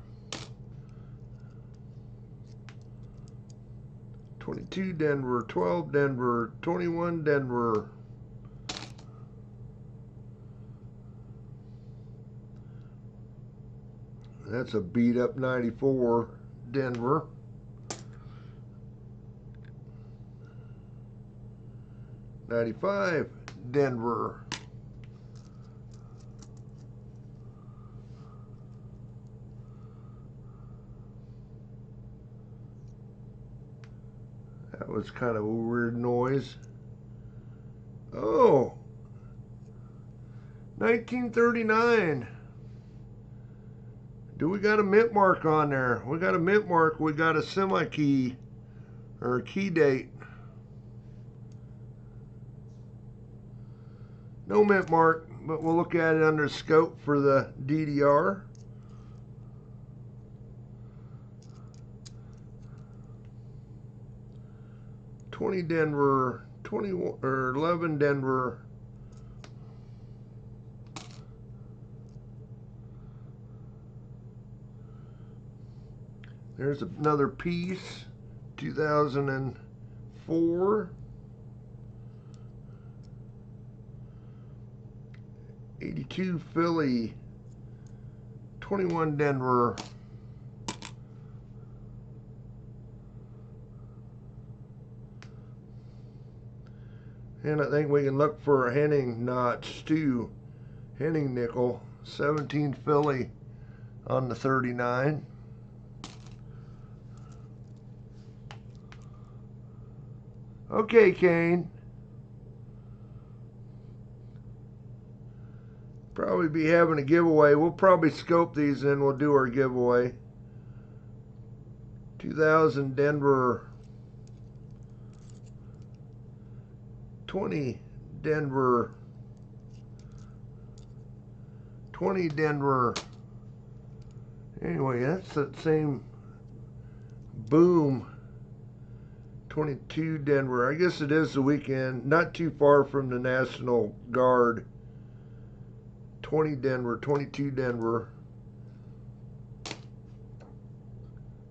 22 Denver, 12 Denver, 21 Denver. That's a beat up 94 Denver. '95 Denver. That was kind of a weird noise. Oh, 1939. Do we got a mint mark on there? We got a mint mark. We got a semi key or a key date. No mint mark, but we'll look at it under scope for the DDR. '20 Denver, 21 or 11 Denver, There's another piece, 2004. 82 Philly, 21 Denver. And I think we can look for a Henning notch too. Henning nickel, 17 Philly on the 39. Okay, Kane. Probably be having a giveaway. We'll probably scope these and we'll do our giveaway. 2000 Denver. 20 Denver. 20 Denver. Anyway, that's that same boom. 22 Denver. I guess it is the weekend. Not too far from the National Guard. 20 Denver, 22 Denver.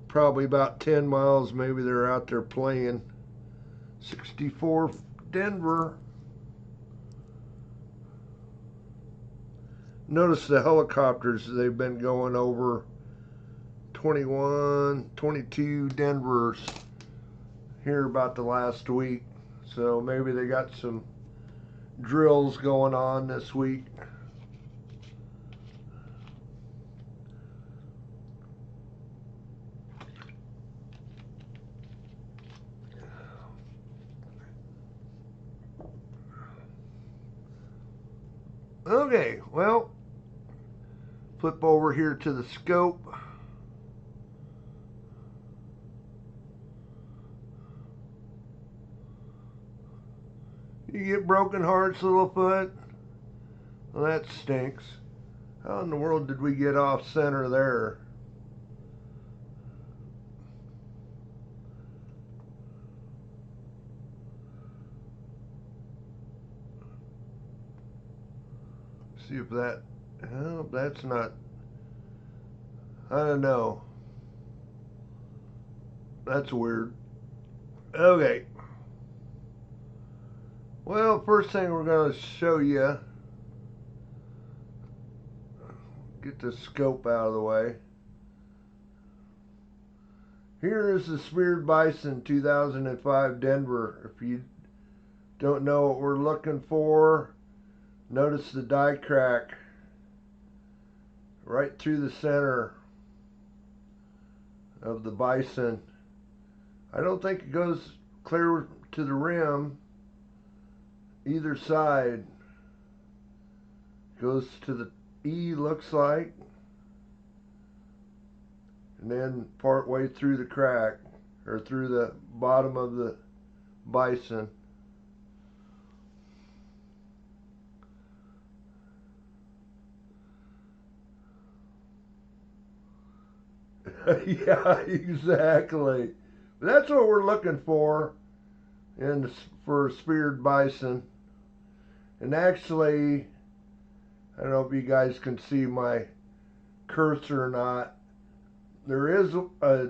Probably about 10 miles. Maybe they're out there playing. 64 Denver. Notice the helicopters they've been going over. 21, 22 Denvers here about the last week. So maybe they got some drills going on this week. Okay, well, flip over here to the scope. You get broken hearts, Littlefoot? Well, that stinks. How in the world did we get off center there? See if that, oh, that's not, I don't know. That's weird. Okay. Well, first thing we're going to show you, get the scope out of the way. Here is the Speared Bison 2005 Denver. If you don't know what we're looking for, notice the die crack right through the center of the bison. I don't think it goes clear to the rim. Either side goes to the E, looks like, and then part way through the crack, or through the bottom of the bison. Yeah, exactly. That's what we're looking for for speared bison. And actually, I don't know if you guys can see my cursor or not. There is a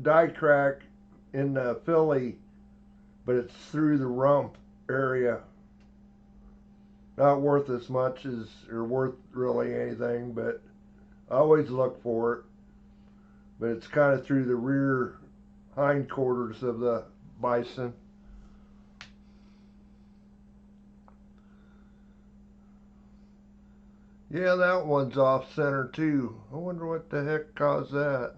die crack in the filly, but it's through the rump area. Not worth as much as, or worth really anything, but I always look for it. But it's kind of through the rear hindquarters of the bison. Yeah, that one's off center too. I wonder what the heck caused that.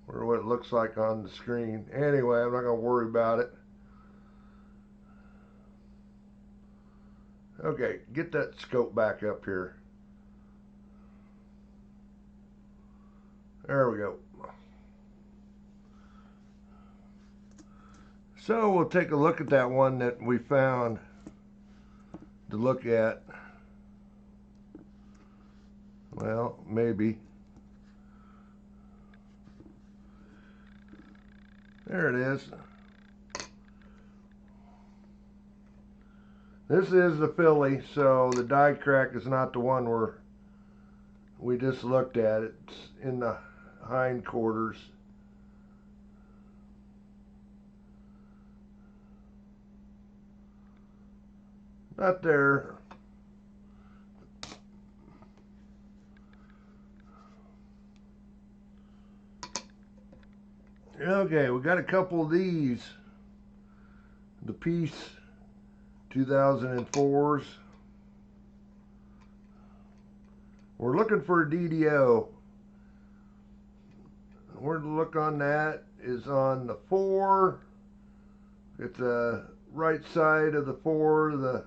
Or what it looks like on the screen. Anyway, I'm not going to worry about it. Okay, get that scope back up here. There we go. So we'll take a look at that one that we found to look at. Well, maybe. There it is. This is the filly, so the die crack is not the one we're we just looked at it. It's in the hindquarters. Not there. Okay, we got a couple of these. The Peace 2004s. We're looking for a DDO. Where to look on that is on the 4. It's the right side of the 4, the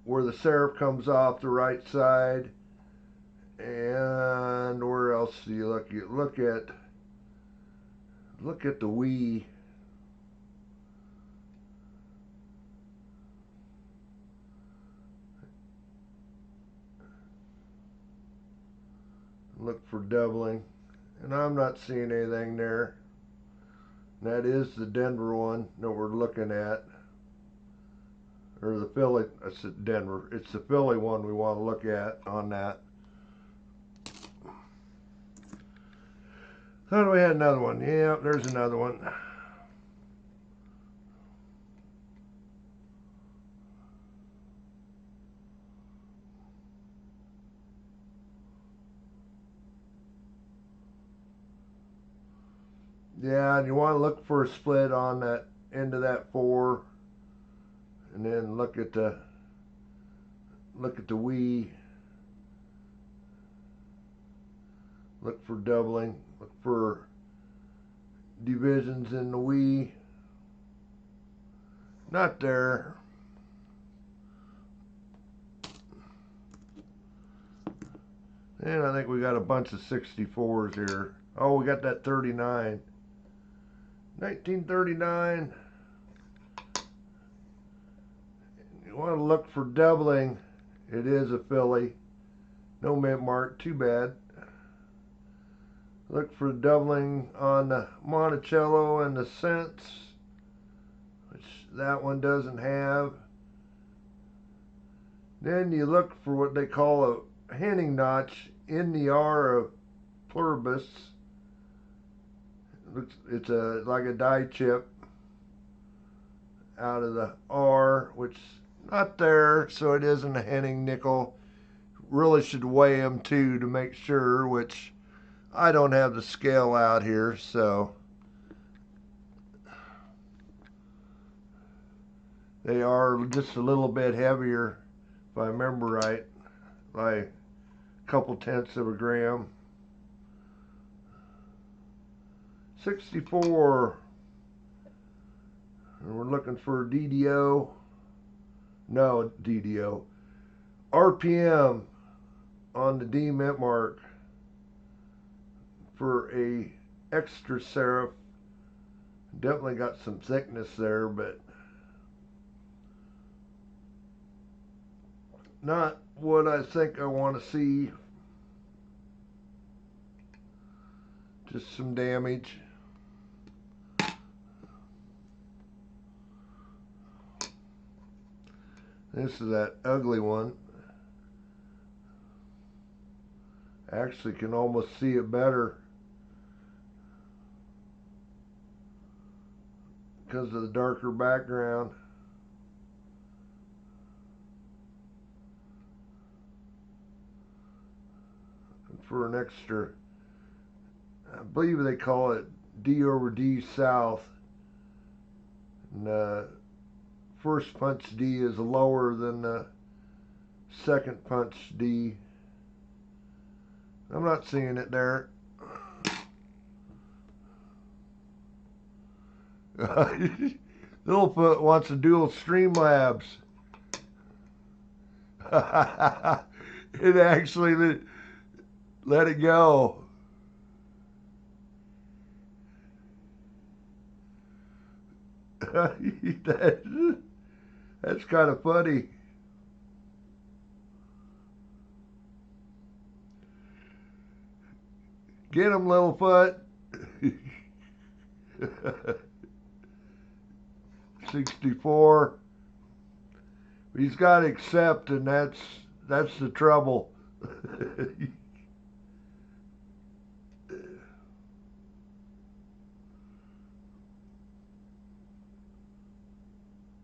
where the serif comes off the right side. And where else do you look? You look at the Wii. Look for doubling, and I'm not seeing anything there. That is the Denver one that we're looking at, or the Philly. I said Denver. It's the Philly one we want to look at on that. Thought we had another one. Yeah, there's another one. Yeah, and you want to look for a split on that end of that 4, and then look at the Wii. Look for doubling. Look for divisions in the Wii. Not there. And I think we got a bunch of 64s here. Oh, we got that 39. 1939. You want to look for doubling. It is a Philly. No mint mark. Too bad. Look for doubling on the Monticello and the cents, which that one doesn't have. Then you look for what they call a Henning notch in the R of pluribus. It's like a die chip out of the R, which is not there, so it isn't a Henning nickel. Really should weigh them too to make sure, which I don't have the scale out here, so they are just a little bit heavier, if I remember right, by a couple tenths of a gram. 64, and we're looking for DDO. No, DDO. RPM on the D mint mark for a extra serif. Definitely got some thickness there, but not what I think I want to see. Just some damage. This is that ugly one. Actually can almost see it better because of the darker background. For an extra, I believe they call it D over D south. And first punch D is lower than the second punch D. I'm not seeing it there. Littlefoot wants to dual Streamlabs. It actually let it go. That's kind of funny. Get him, Littlefoot. 64. He's got to accept, and that's the trouble.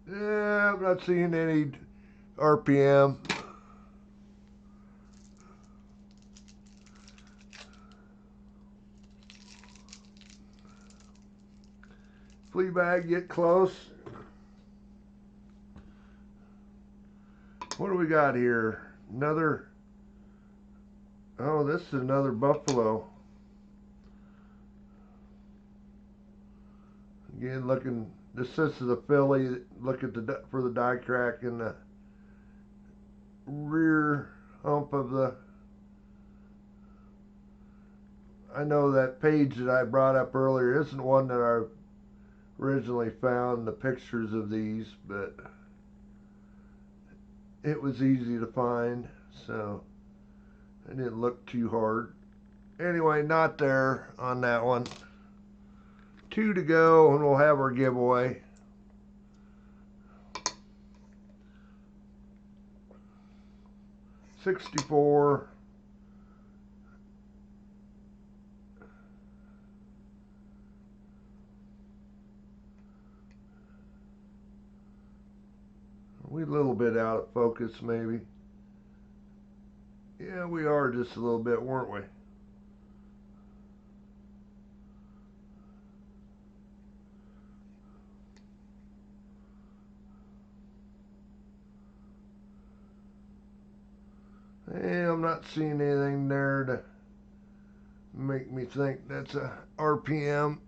Yeah, I'm not seeing any RPM. Flea bag, get close. What do we got here? Another. Oh, this is another buffalo. Again, looking. This is a filly. Look at for the die crack in the rear hump of the. I know that page that I brought up earlier isn't one that I originally found the pictures of these, but it was easy to find, so I didn't look too hard. Anyway, not there on that one. 2 to go, and we'll have our giveaway. $64. We a little bit out of focus, maybe. Yeah, we are just a little bit, weren't we? Hey, I'm not seeing anything there to make me think that's a RPM.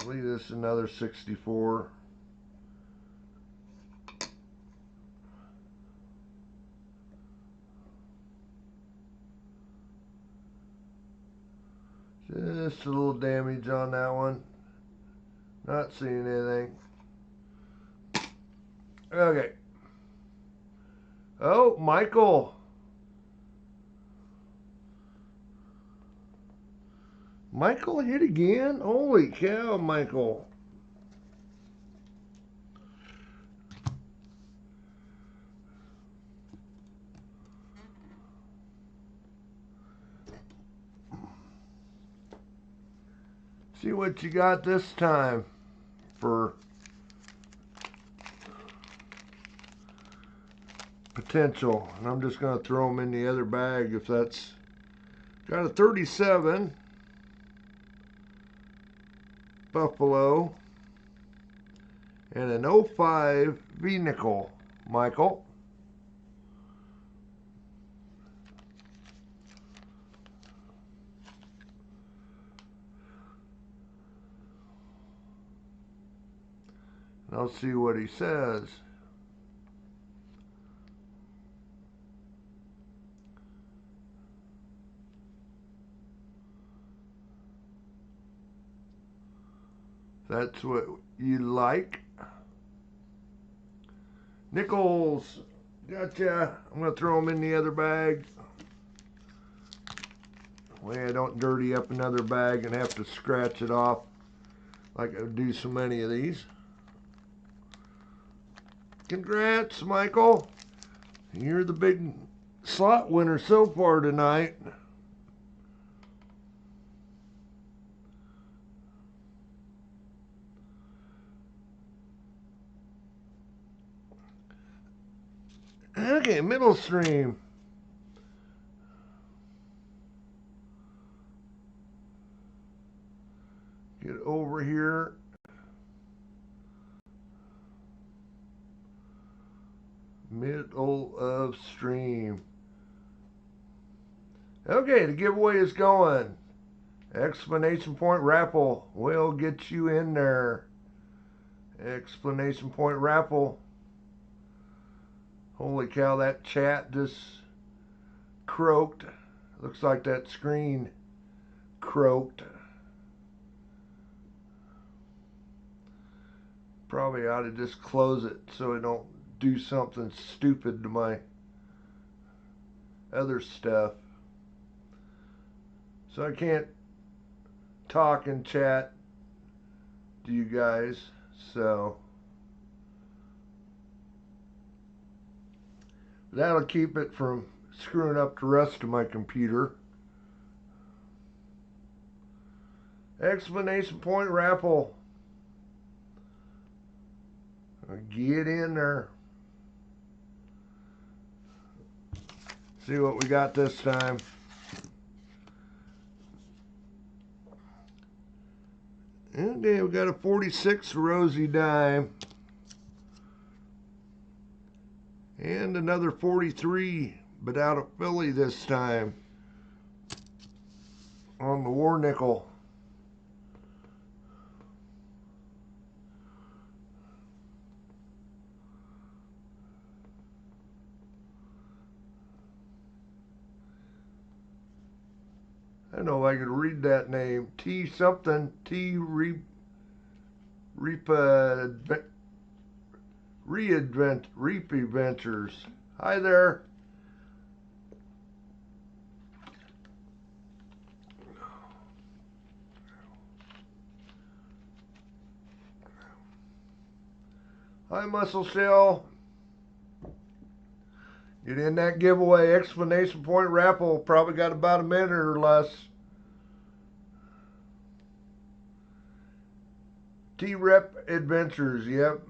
Leave this another 64. Just a little damage on that one. Not seeing anything. Okay. Oh, Michael. Michael hit again? Holy cow, Michael. See what you got this time for potential. And I'm just going to throw them in the other bag if that's... Got a 37 Buffalo and an 05 V-Nickel, Michael. And I'll see what he says. That's what you like. Nickels, gotcha. I'm going to throw them in the other bag. Way I don't dirty up another bag and have to scratch it off like I do so many of these. Congrats, Michael. You're the big slot winner so far tonight. Okay, middle stream. Get over here. Middle of stream. Okay, the giveaway is going. Explanation point raffle will get you in there. Explanation point raffle. Holy cow, that chat just croaked. Looks like that screen croaked. Probably ought to just close it so it don't do something stupid to my other stuff. So I can't talk and chat to you guys. So that'll keep it from screwing up the rest of my computer. Exclamation point raffle. Get in there. See what we got this time. Okay, we got a 46 rosy dime. And another 43, but out of Philly this time. On the war nickel. I don't know if I could read that name. T something. T Reap Adventures. Hi there. Hi, Muscle Shell. Get in that giveaway. Explanation point raffle. Probably got about a minute or less. T-Rep Adventures, yep.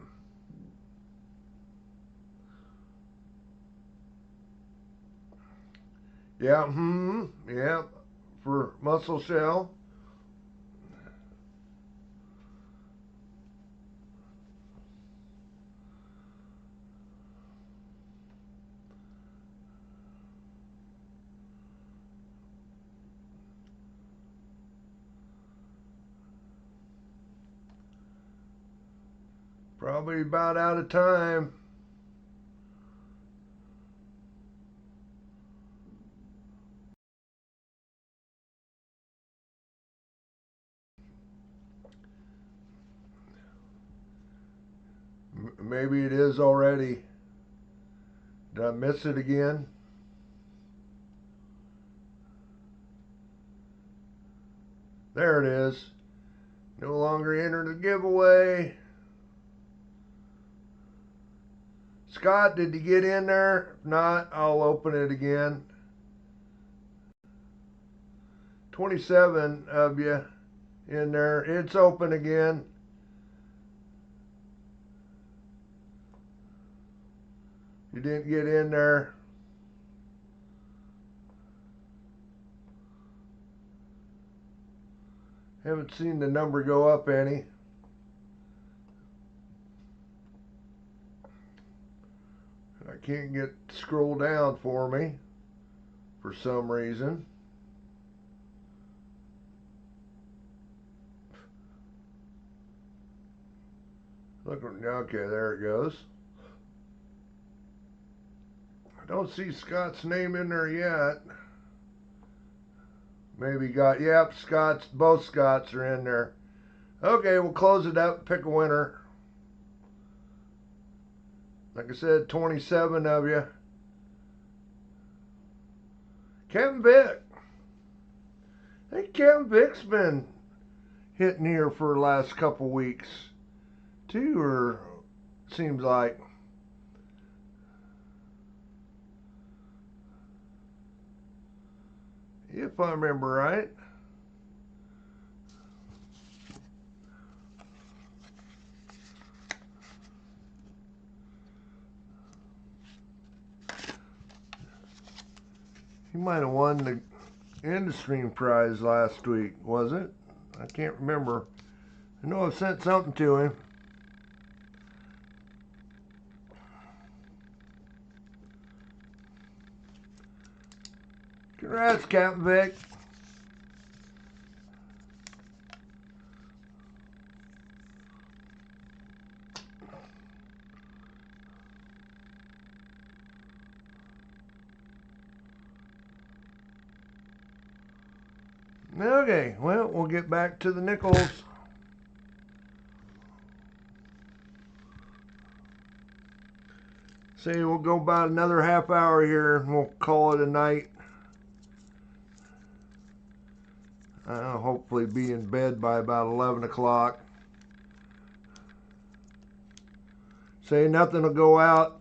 Yeah, yeah, for Muscle Shell. Probably about out of time. Maybe it is already. Did I miss it again? There it is. No longer enter the giveaway. Scott, did you get in there? If not, I'll open it again. 27 of you in there. It's open again. You didn't get in there. Haven't seen the number go up any. I can't get scroll down for me for some reason. Look, okay, there it goes. I don't see Scott's name in there yet. Maybe yep, Scott's, both Scott's are in there. Okay, we'll close it up, pick a winner. Like I said, 27 of you. Kevin Vick. I think Kevin Vick's been hitting here for the last couple weeks, too, or seems like. If I remember right. He might have won the Industry prize last week, was it? I can't remember. I know I've sent something to him. Congrats, Captain Vic. Okay, well, we'll get back to the nickels. See, we'll go about another half hour here and we'll call it a night. I'll hopefully be in bed by about 11 o'clock. Say nothing will go out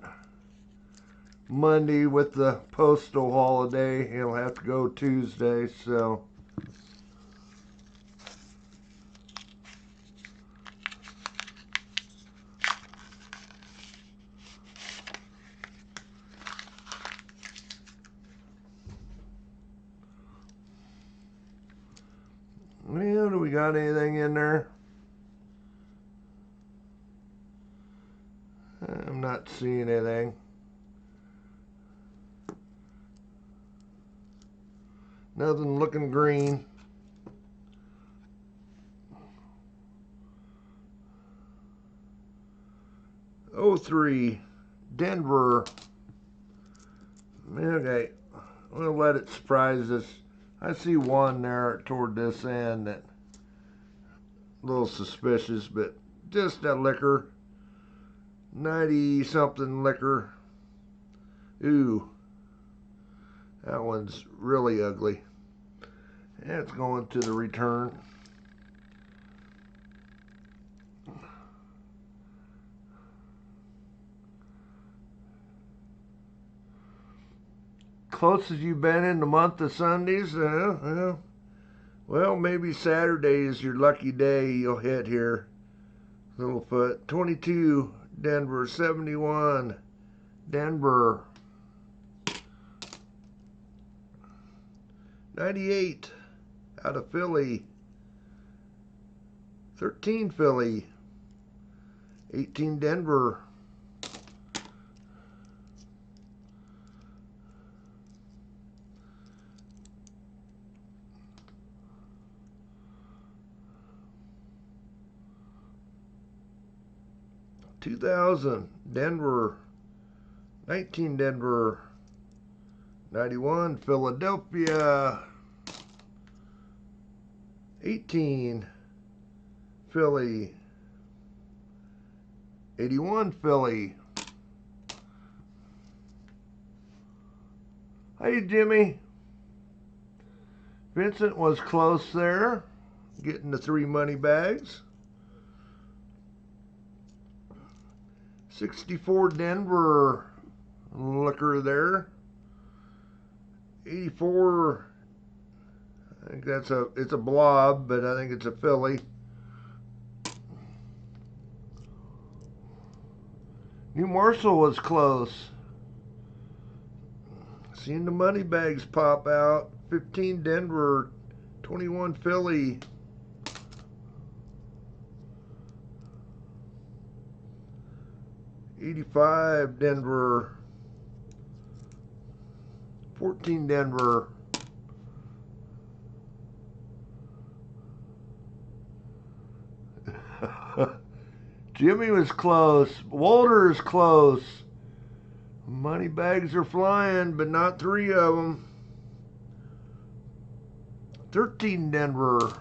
Monday with the postal holiday. He'll have to go Tuesday, so. Well, do we got anything in there? I'm not seeing anything. Nothing looking green. '03 Denver. Okay, we'll let it surprise us. I see one there toward this end that a little suspicious, but just a liquor. 90 something liquor. Ooh, that one's really ugly. That's going to the return. Closest you've been in the month of Sundays? Well, maybe Saturday is your lucky day you'll hit here. Littlefoot. 22 Denver. 71 Denver. 98 out of Philly. 13 Philly. 18 Denver. 2000 Denver. 19 Denver. 91 Philadelphia. 18 Philly. 81 Philly. Hey Jimmy. Vincent was close there, getting the 3 money bags. 64 Denver liquor there. 84, I think it's a blob, but I think it's a Philly. New Marshall was close. Seen the money bags pop out. 15 Denver, 21 Philly. 85 Denver. 14 Denver. Jimmy was close. Walter is close. Money bags are flying, but not 3 of them. 13 Denver.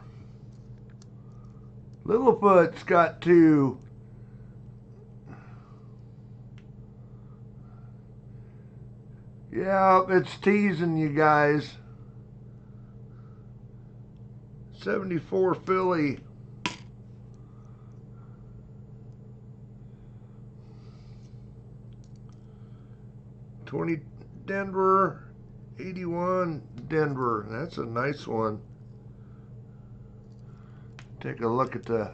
Littlefoot's got 2. Yeah, it's teasing you guys. 74 Philly. 20 Denver. 81 Denver. That's a nice one. Take a look at the...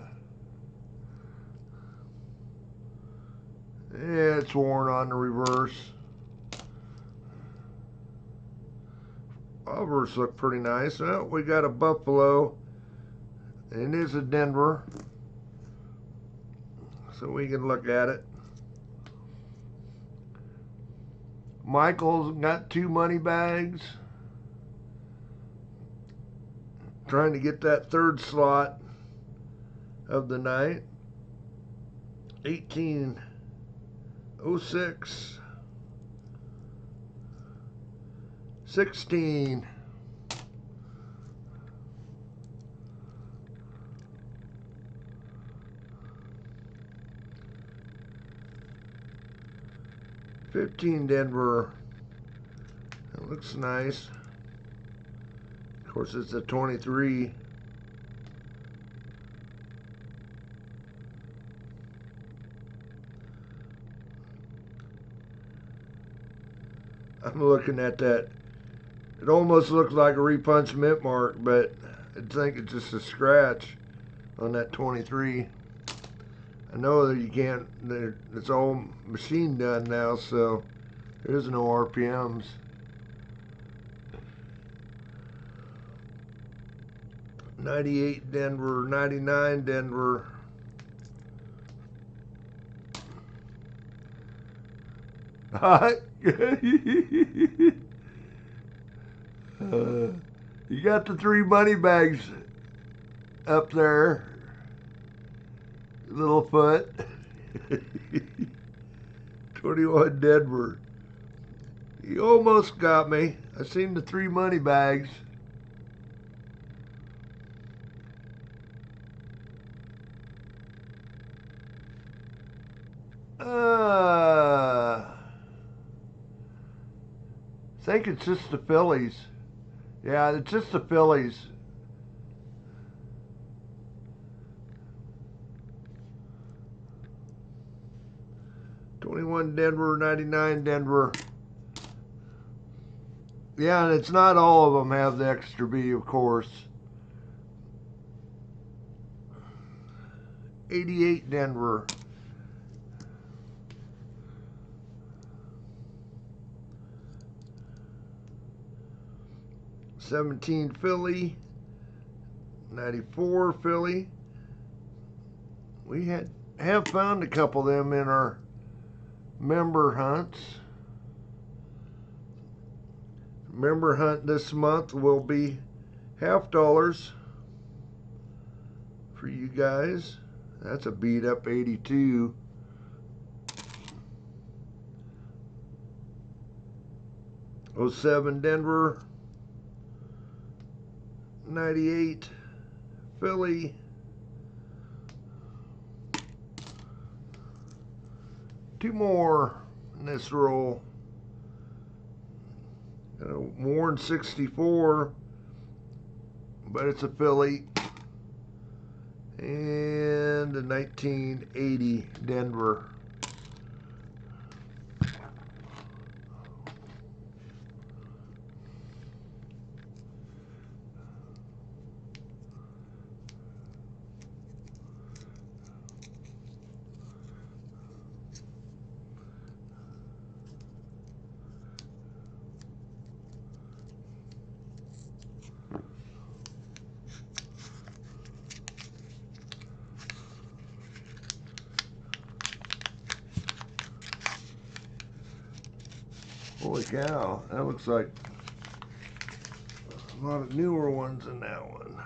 Yeah, it's worn on the reverse. Overs look pretty nice. Well, we got a Buffalo. It is a Denver. So we can look at it. Michael's got 2 money bags. Trying to get that 3rd slot of the night. 1806. 16. 15 Denver. That looks nice. Of course, it's a 23. I'm looking at that. It almost looks like a repunch mint mark, but I think it's just a scratch on that 23. I know that you can't, it's all machine done now, so there's no RPMs. '98 Denver, '99 Denver. You got the 3 money bags up there, little foot. 21 Denver. You almost got me. I seen the 3 money bags. I think it's just the Phillies. Yeah, it's just the Phillies. '21 Denver, '99 Denver. Yeah, and it's not all of them have the extra B, of course. '88 Denver. '17 Philly. '94 Philly. We have found a couple of them in our member hunts. Member hunt this month will be $half for you guys. That's a beat up 82. '07 Denver. '98 Philly. Two more in this roll. Got a Warren 64, but it's a Philly. And a 1980 Denver. Holy cow, that looks like a lot of newer ones in that one.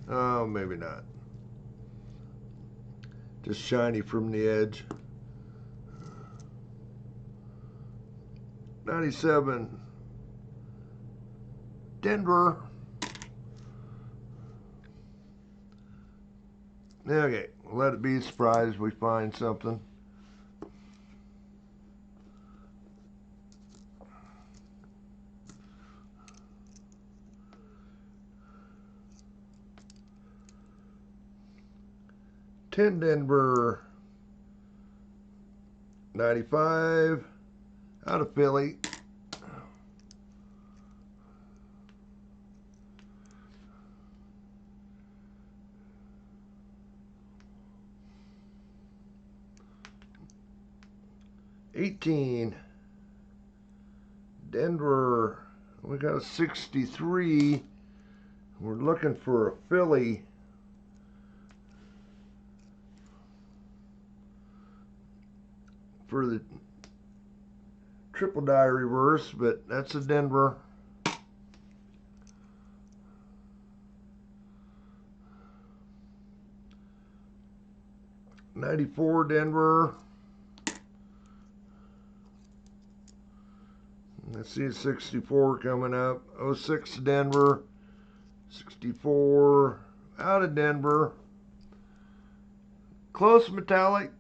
Oh, maybe not. Just shiny from the edge. 97 Denver. Okay, let it be a surprise we find something. '10 Denver. 95 out of Philly. '18 Denver. We got a 63. We're looking for a Philly. For the triple die reverse, but that's a Denver. '94 Denver. Let's see a 64 coming up. '06 Denver. 64 out of Denver. Close metallic.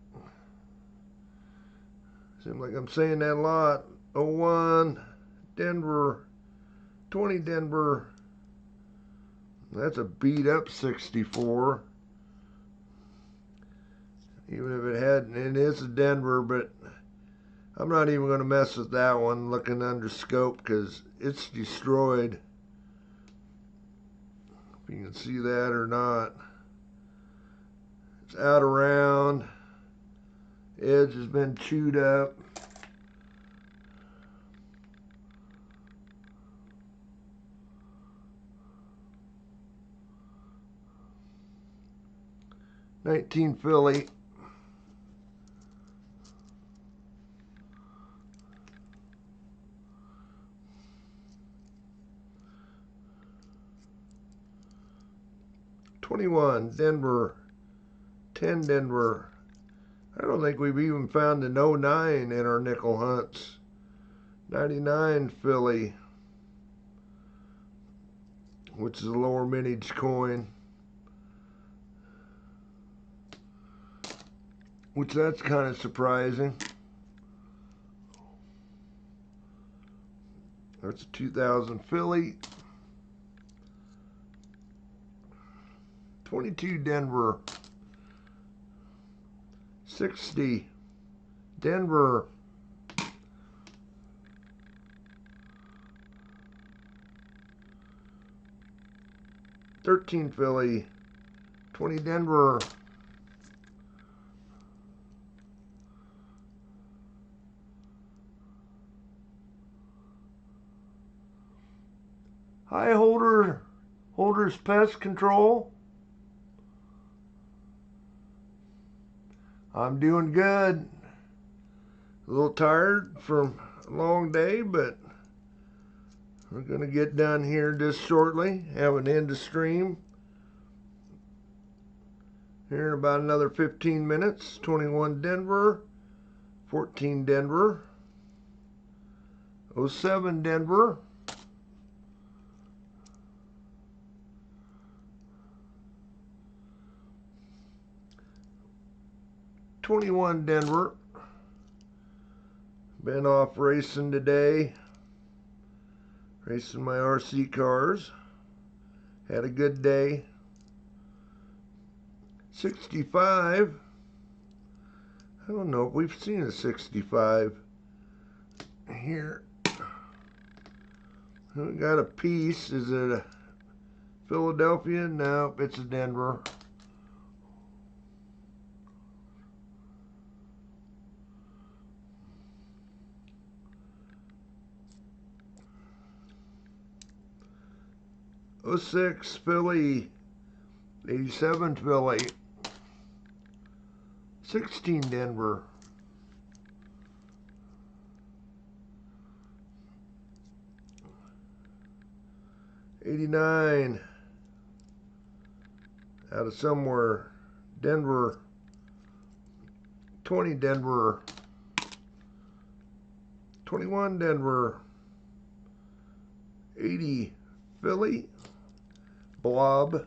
Seems like I'm saying that a lot. '01 Denver. 20 Denver. That's a beat up 64. Even if it hadn't, it is a Denver, but I'm not even going to mess with that one looking under scope because it's destroyed. If you can see that or not. It's out around. Edge has been chewed up. '19 Philly. '21 Denver. 10 Denver. I don't think we've even found an 09 in our nickel hunts. 99 Philly, which is a lower mintage coin. Which that's kind of surprising. That's a 2000 Philly. 22 Denver. 60 Denver. 13 Philly. 20 Denver. Hi, Holders Pest Control. I'm doing good. A little tired from a long day, but we're going to get done here just shortly. Have an end of stream here in about another 15 minutes. 21 Denver, 14 Denver, 07 Denver, 21 Denver. Been off racing today. Racing my RC cars. Had a good day. 65. I don't know if we've seen a 65 here. We got a piece. Is it a Philadelphia? No, it's a Denver. '06 Philly, 87 Philly, 16 Denver, 89 out of somewhere, Denver, 20 Denver, 21 Denver, 80 Philly, Blob.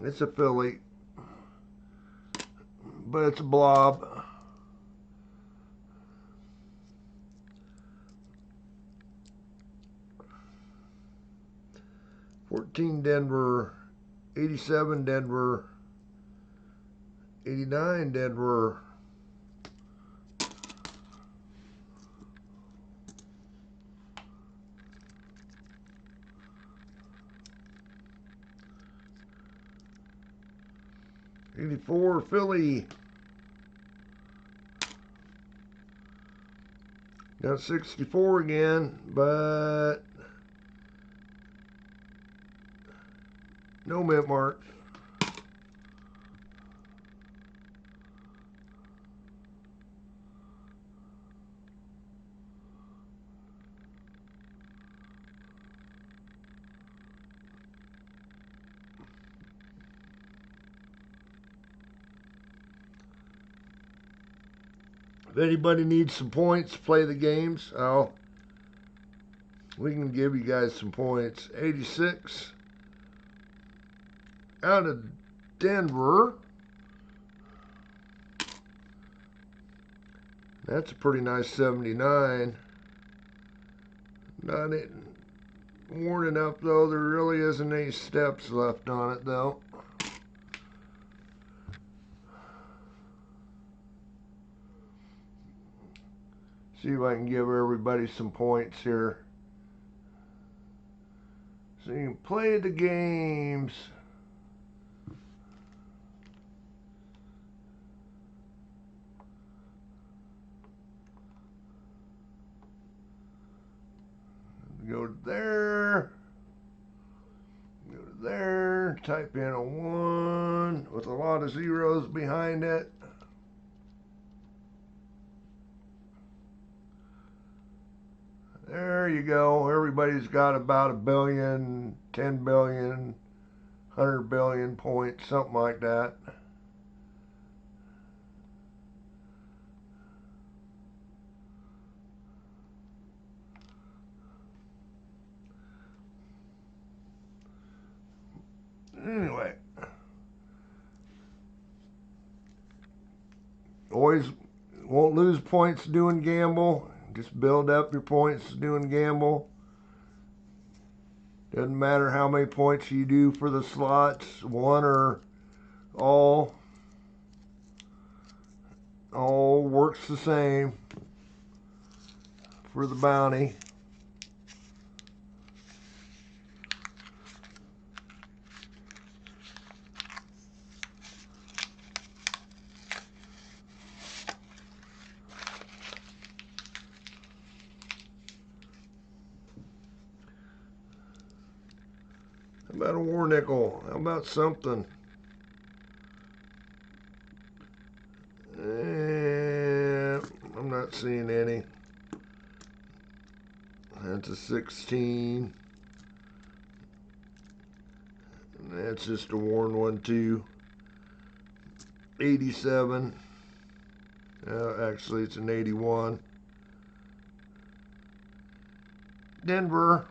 It's a Philly, but it's a blob. '14 Denver, 87 Denver, 89 Denver, 84 Philly. Got 64 again, but no mint mark. If anybody needs some points, play the games. We can give you guys some points. 86 out of Denver. That's a pretty nice 79. Not it worn enough though. There really isn't any steps left on it though. See if I can give everybody some points here. So you can play the games. Go to there. Go to there. Type in a 1 with a lot of zeros behind it. There you go. Everybody's got about 1 billion, 10 billion, 100 billion points, something like that. Anyway, always won't lose points doing gamble. Just build up your points doing gamble. Doesn't matter how many points you do for the slots, one or all. All works the same for the bounty. How about a war nickel? How about something? I'm not seeing any. That's a 16. And that's just a worn one too. 87. Actually, it's an 81. Denver.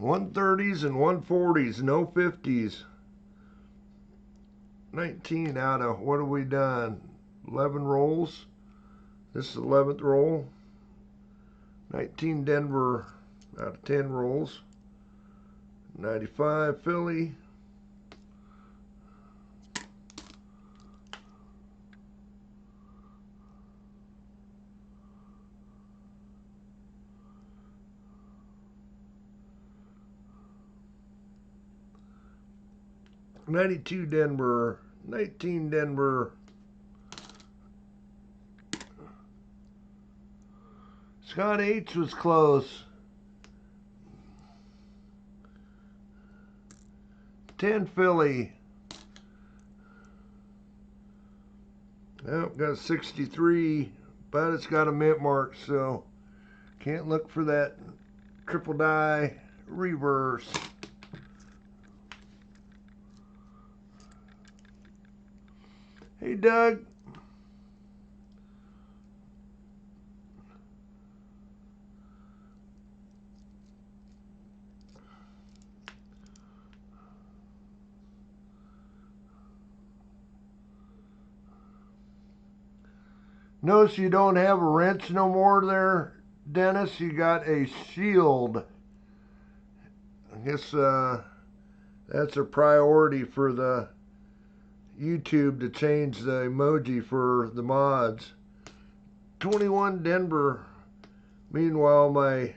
130s and 140s, no 50s. 19 out of, what have we done? 11 rolls. This is the 11th roll. 19 Denver out of 10 rolls. 95 Philly. '92 Denver, 19 Denver. Scott H was close. 10 Philly. Oh, got 63, but it's got a mint mark, so can't look for that triple die reverse. Hey, Doug. Notice you don't have a wrench no more there, Dennis. You got a shield. I guess that's a priority for the YouTube to change the emoji for the mods. 21 Denver. Meanwhile, my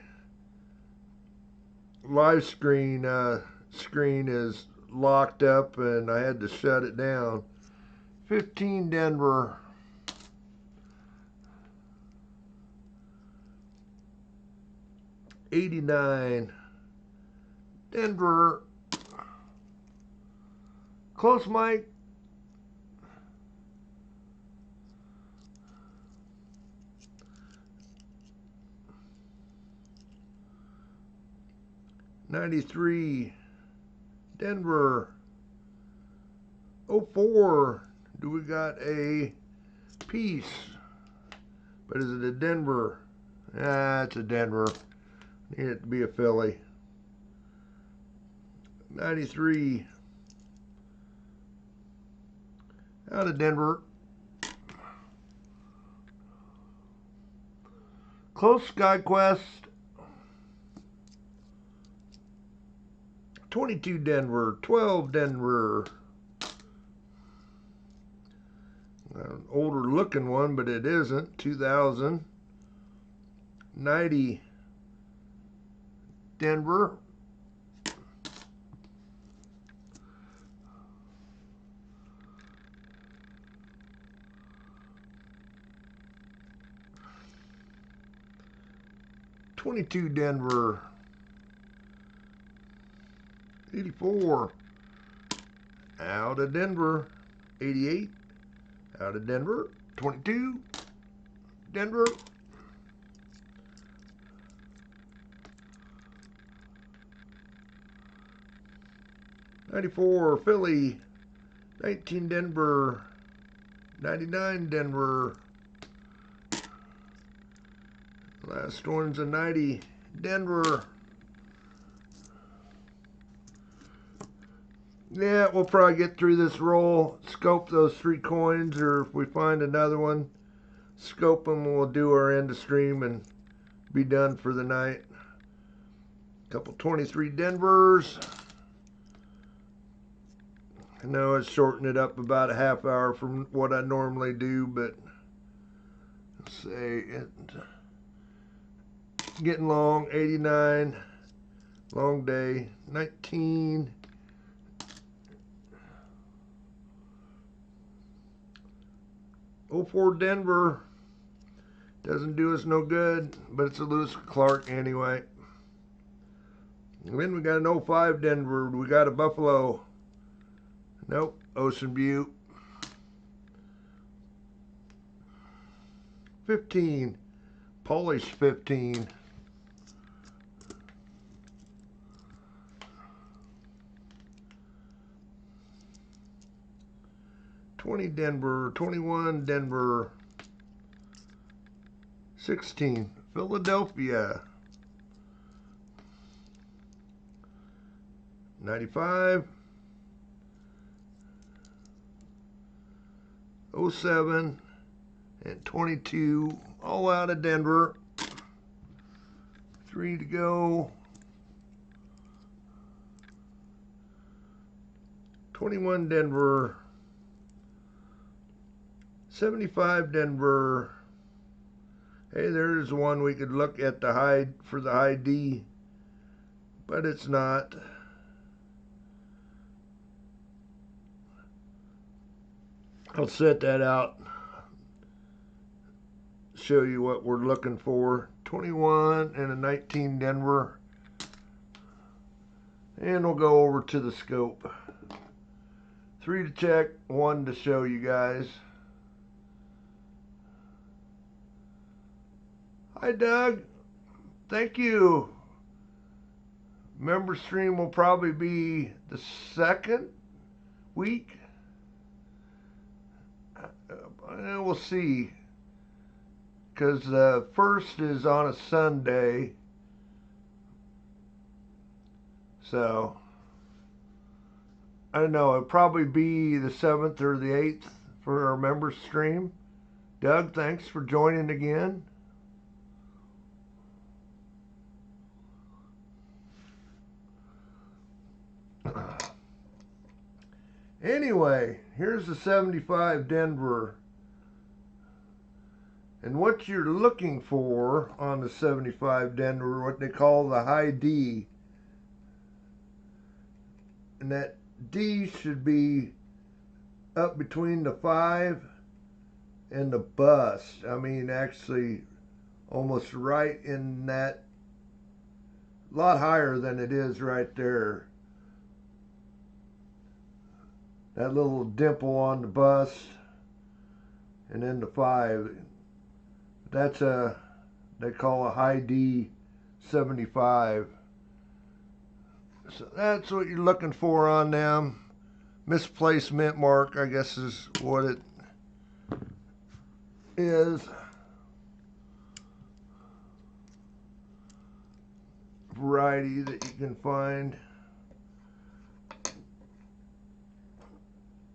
live screen is locked up and I had to shut it down. 15 Denver. 89 Denver. Close, Mike. '93 Denver. 04. Do we got a piece? But is it a Denver? Ah, it's a Denver. Need it to be a Philly. 93. Out of Denver. Close, SkyQuest. 22 Denver. 12 Denver. An older looking one, but it isn't. 2000. 90 Denver. '22 Denver. 84. Out of Denver. 88. Out of Denver. 22. Denver. 94 Philly. 19 Denver. 99 Denver. Last one's a 90 Denver. Yeah, we'll probably get through this roll, scope those 3 coins, or if we find another one, scope them, and we'll do our end of stream and be done for the night. Couple 23 Denvers. I know I shortened it up about a half hour from what I normally do, but let's say it's getting long. 89, long day. 19. 04 Denver. Doesn't do us no good, but it's a Lewis Clark anyway. And then we got an 05 Denver. We got a Buffalo. Nope, Ocean View. 15, Polish 15. 20 Denver, 21 Denver, 16 Philadelphia, 95, 07, and 22, all out of Denver. 3 to go. 21 Denver, 75 Denver. Hey, there's one we could look at the high for the high D, but it's not. I'll set that out, show you what we're looking for. 21 and a 19 Denver, and we'll go over to the scope. 3 to check, 1 to show you guys. Hi Doug, thank you. Member stream will probably be the 2nd week. We'll see, because the 1st is on a Sunday, so I don't know, it'll probably be the 7th or the 8th for our member stream. Doug, thanks for joining again. Anyway, here's the 75 Denver. And what you're looking for on the 75 Denver, what they call the high D. And that D should be up between the 5 and the bust. I mean, actually almost right in that, a lot higher than it is right there. That little dimple on the bust, and then the 5. That's a, they call a high D 75. So that's what you're looking for on them. Misplaced mint mark, I guess, is what it is. Variety that you can find.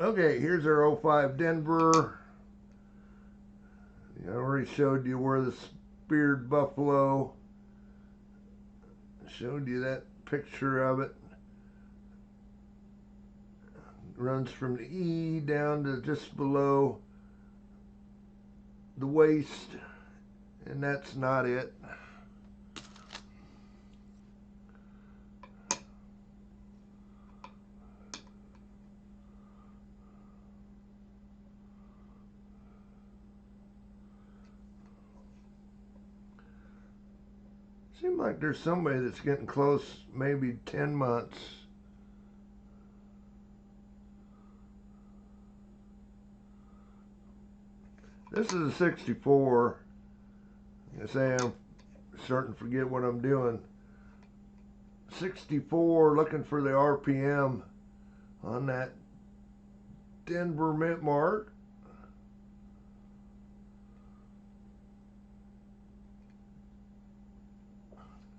Okay, here's our 05 Denver. I already showed you where the speared buffalo. Showed you that picture of it. Runs from the E down to just below the waist, and that's not it. Seems like there's somebody that's getting close, maybe 10 months. This is a 64. I say I'm starting to forget what I'm doing. 64, looking for the RPM on that Denver Mint mark.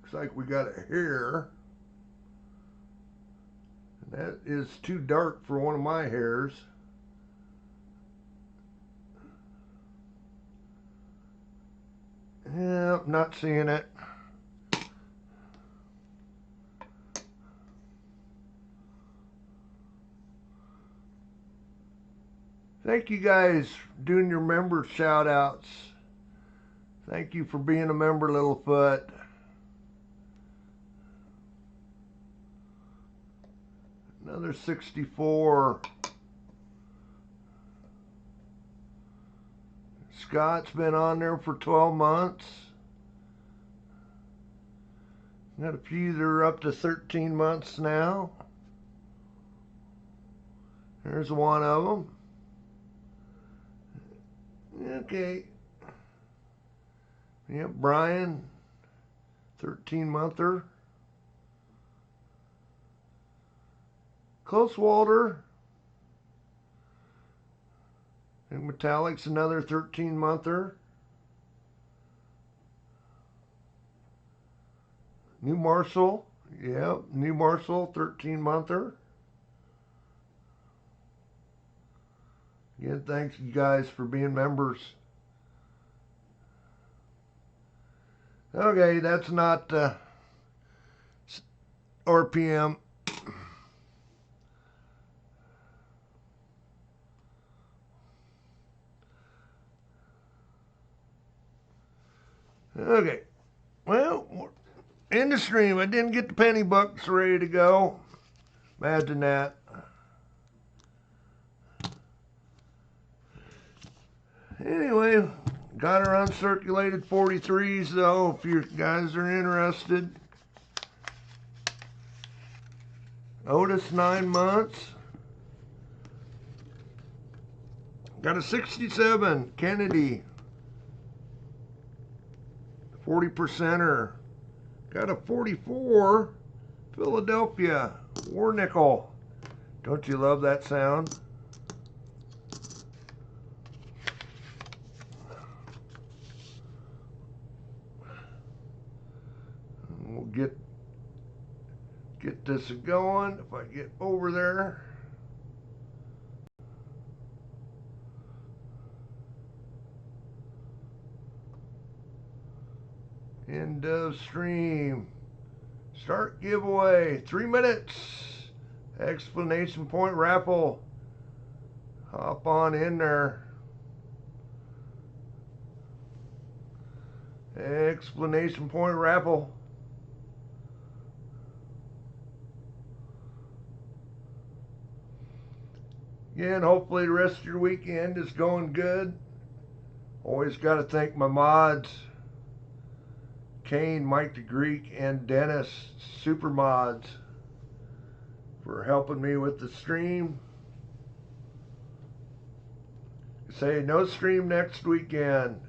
Looks like we got a hair. And that is too dark for one of my hairs. Yeah, not seeing it. Thank you guys for doing your member shout outs. Thank you for being a member, Littlefoot. Another 64. Scott's been on there for 12 months. Got a few that are up to 13 months now. There's one of them. Okay. Yep, Brian, 13-monther. Close Walter. And Metallic's another 13-monther. New Marshall, yep, New Marshall, 13-monther. Again, thanks you guys for being members. Okay, that's not RPM. Okay, well, in the stream, I didn't get the penny bucks ready to go. Imagine that. Anyway, got our uncirculated 43s though, if you guys are interested. Otis, 9 months. Got a 67 Kennedy, 40%er. Got a 44 Philadelphia War Nickel. Don't you love that sound? We'll get this going if I get over there. End of stream. Start giveaway. 3 minutes. Explanation point raffle. Hop on in there. Explanation point raffle. Again, hopefully the rest of your weekend is going good. Always got to thank my mods. Kane, Mike the Greek, and Dennis, super mods, for helping me with the stream. Say no stream next weekend.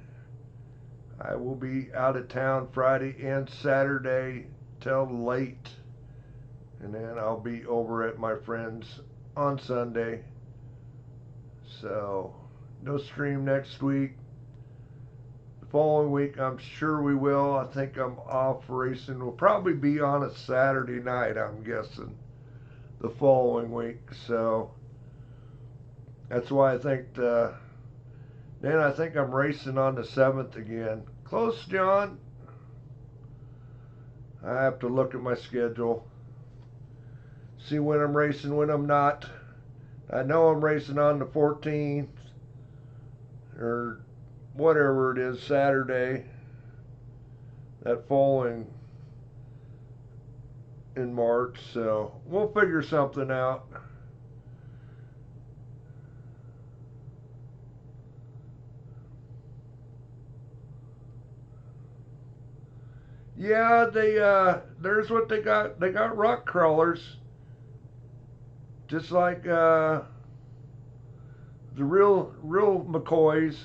I will be out of town Friday and Saturday till late. And then I'll be over at my friend's on Sunday. So, no stream next week. The following week, I'm sure we will. I think I'm off racing. We'll probably be on a Saturday night, I'm guessing, the following week. So, that's why I think then I think I'm racing on the 7th again. Close, John. I have to look at my schedule. See when I'm racing, when I'm not. I know I'm racing on the 14th. Or whatever it is, Saturday, that following in March. So we'll figure something out. Yeah, there's what they got. They got rock crawlers, just like the real McCoys.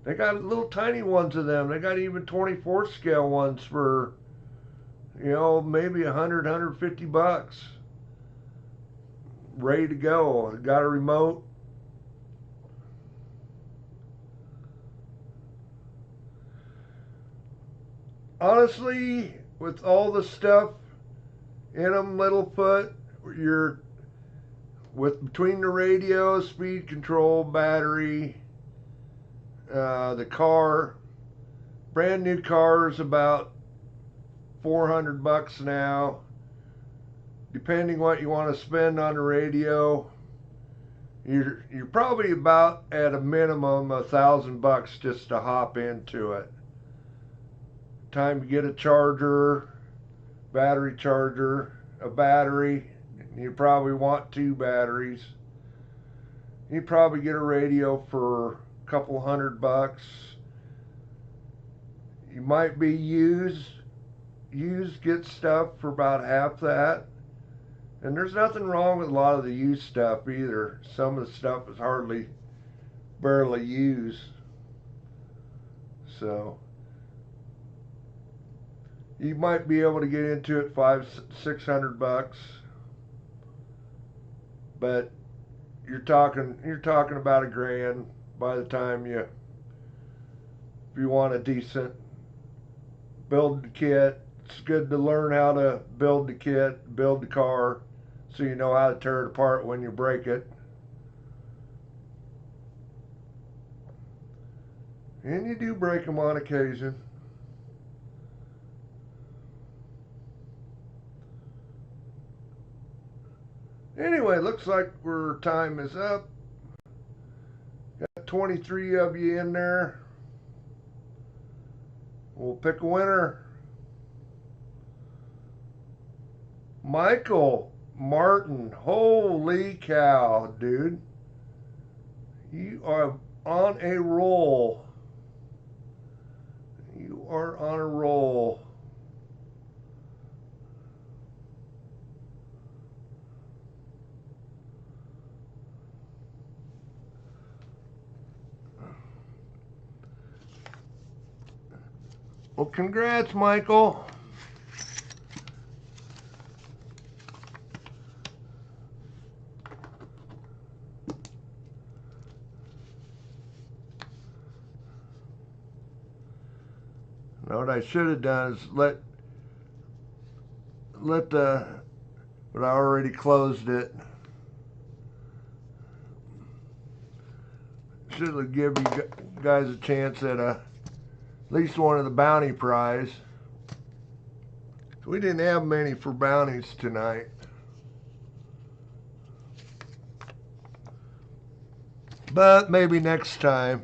They got little tiny ones of them. They got even 24 scale ones for, maybe $100, $150, ready to go. Got a remote. Honestly, with all the stuff in them, Littlefoot, you're between the radio, speed control, battery, the car, brand new car is about $400 now. Depending what you want to spend on the radio, you're probably about at a minimum $1,000 just to hop into it. Time to get a charger, battery charger, a battery. You probably want 2 batteries. You probably get a radio for a couple $100. You might be used get stuff for about half that. And there's nothing wrong with a lot of the used stuff either. Some of the stuff is barely used. So you might be able to get into it $500-600, but you're talking about $1,000 by the time if you want a decent build the kit. It's good to learn how to build the kit, build the car, so you know how to tear it apart when you break it. And you do break them on occasion. Anyway, looks like our time is up. Got 23 of you in there. We'll pick a winner. Michael Martin. Holy cow, dude. You are on a roll. You are on a roll. Well, congrats, Michael. Now, what I should have done is but I already closed it. Should have given you guys a chance at at least one of the bounty prize. We didn't have many for bounties tonight. But maybe next time.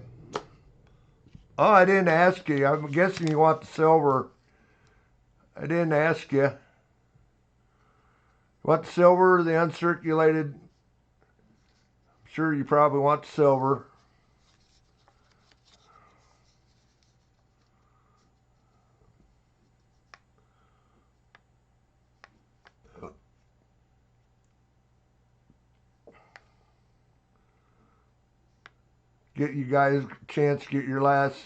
Oh, I didn't ask you. I'm guessing you want the silver. I didn't ask you. Want the silver or the uncirculated? I'm sure you probably want the silver. Get you guys a chance to get your last.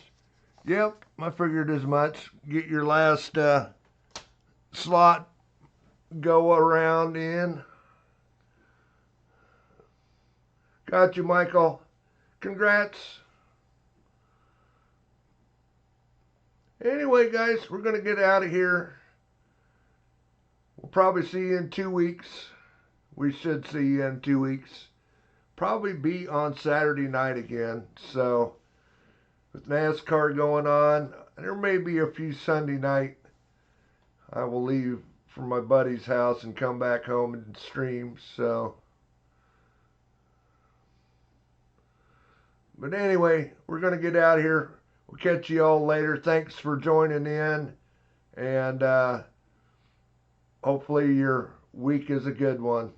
Yep, I figured as much. Get your last slot go around in. Got you, Michael. Congrats. Anyway, guys, we're going to get out of here. We'll probably see you in 2 weeks. We should see you in 2 weeks. Probably be on Saturday night again. So, with NASCAR going on, there may be a few Sunday night. I will leave from my buddy's house and come back home and stream. So, But anyway, we're going to get out of here. We'll catch you all later. Thanks for joining in. And hopefully your week is a good one.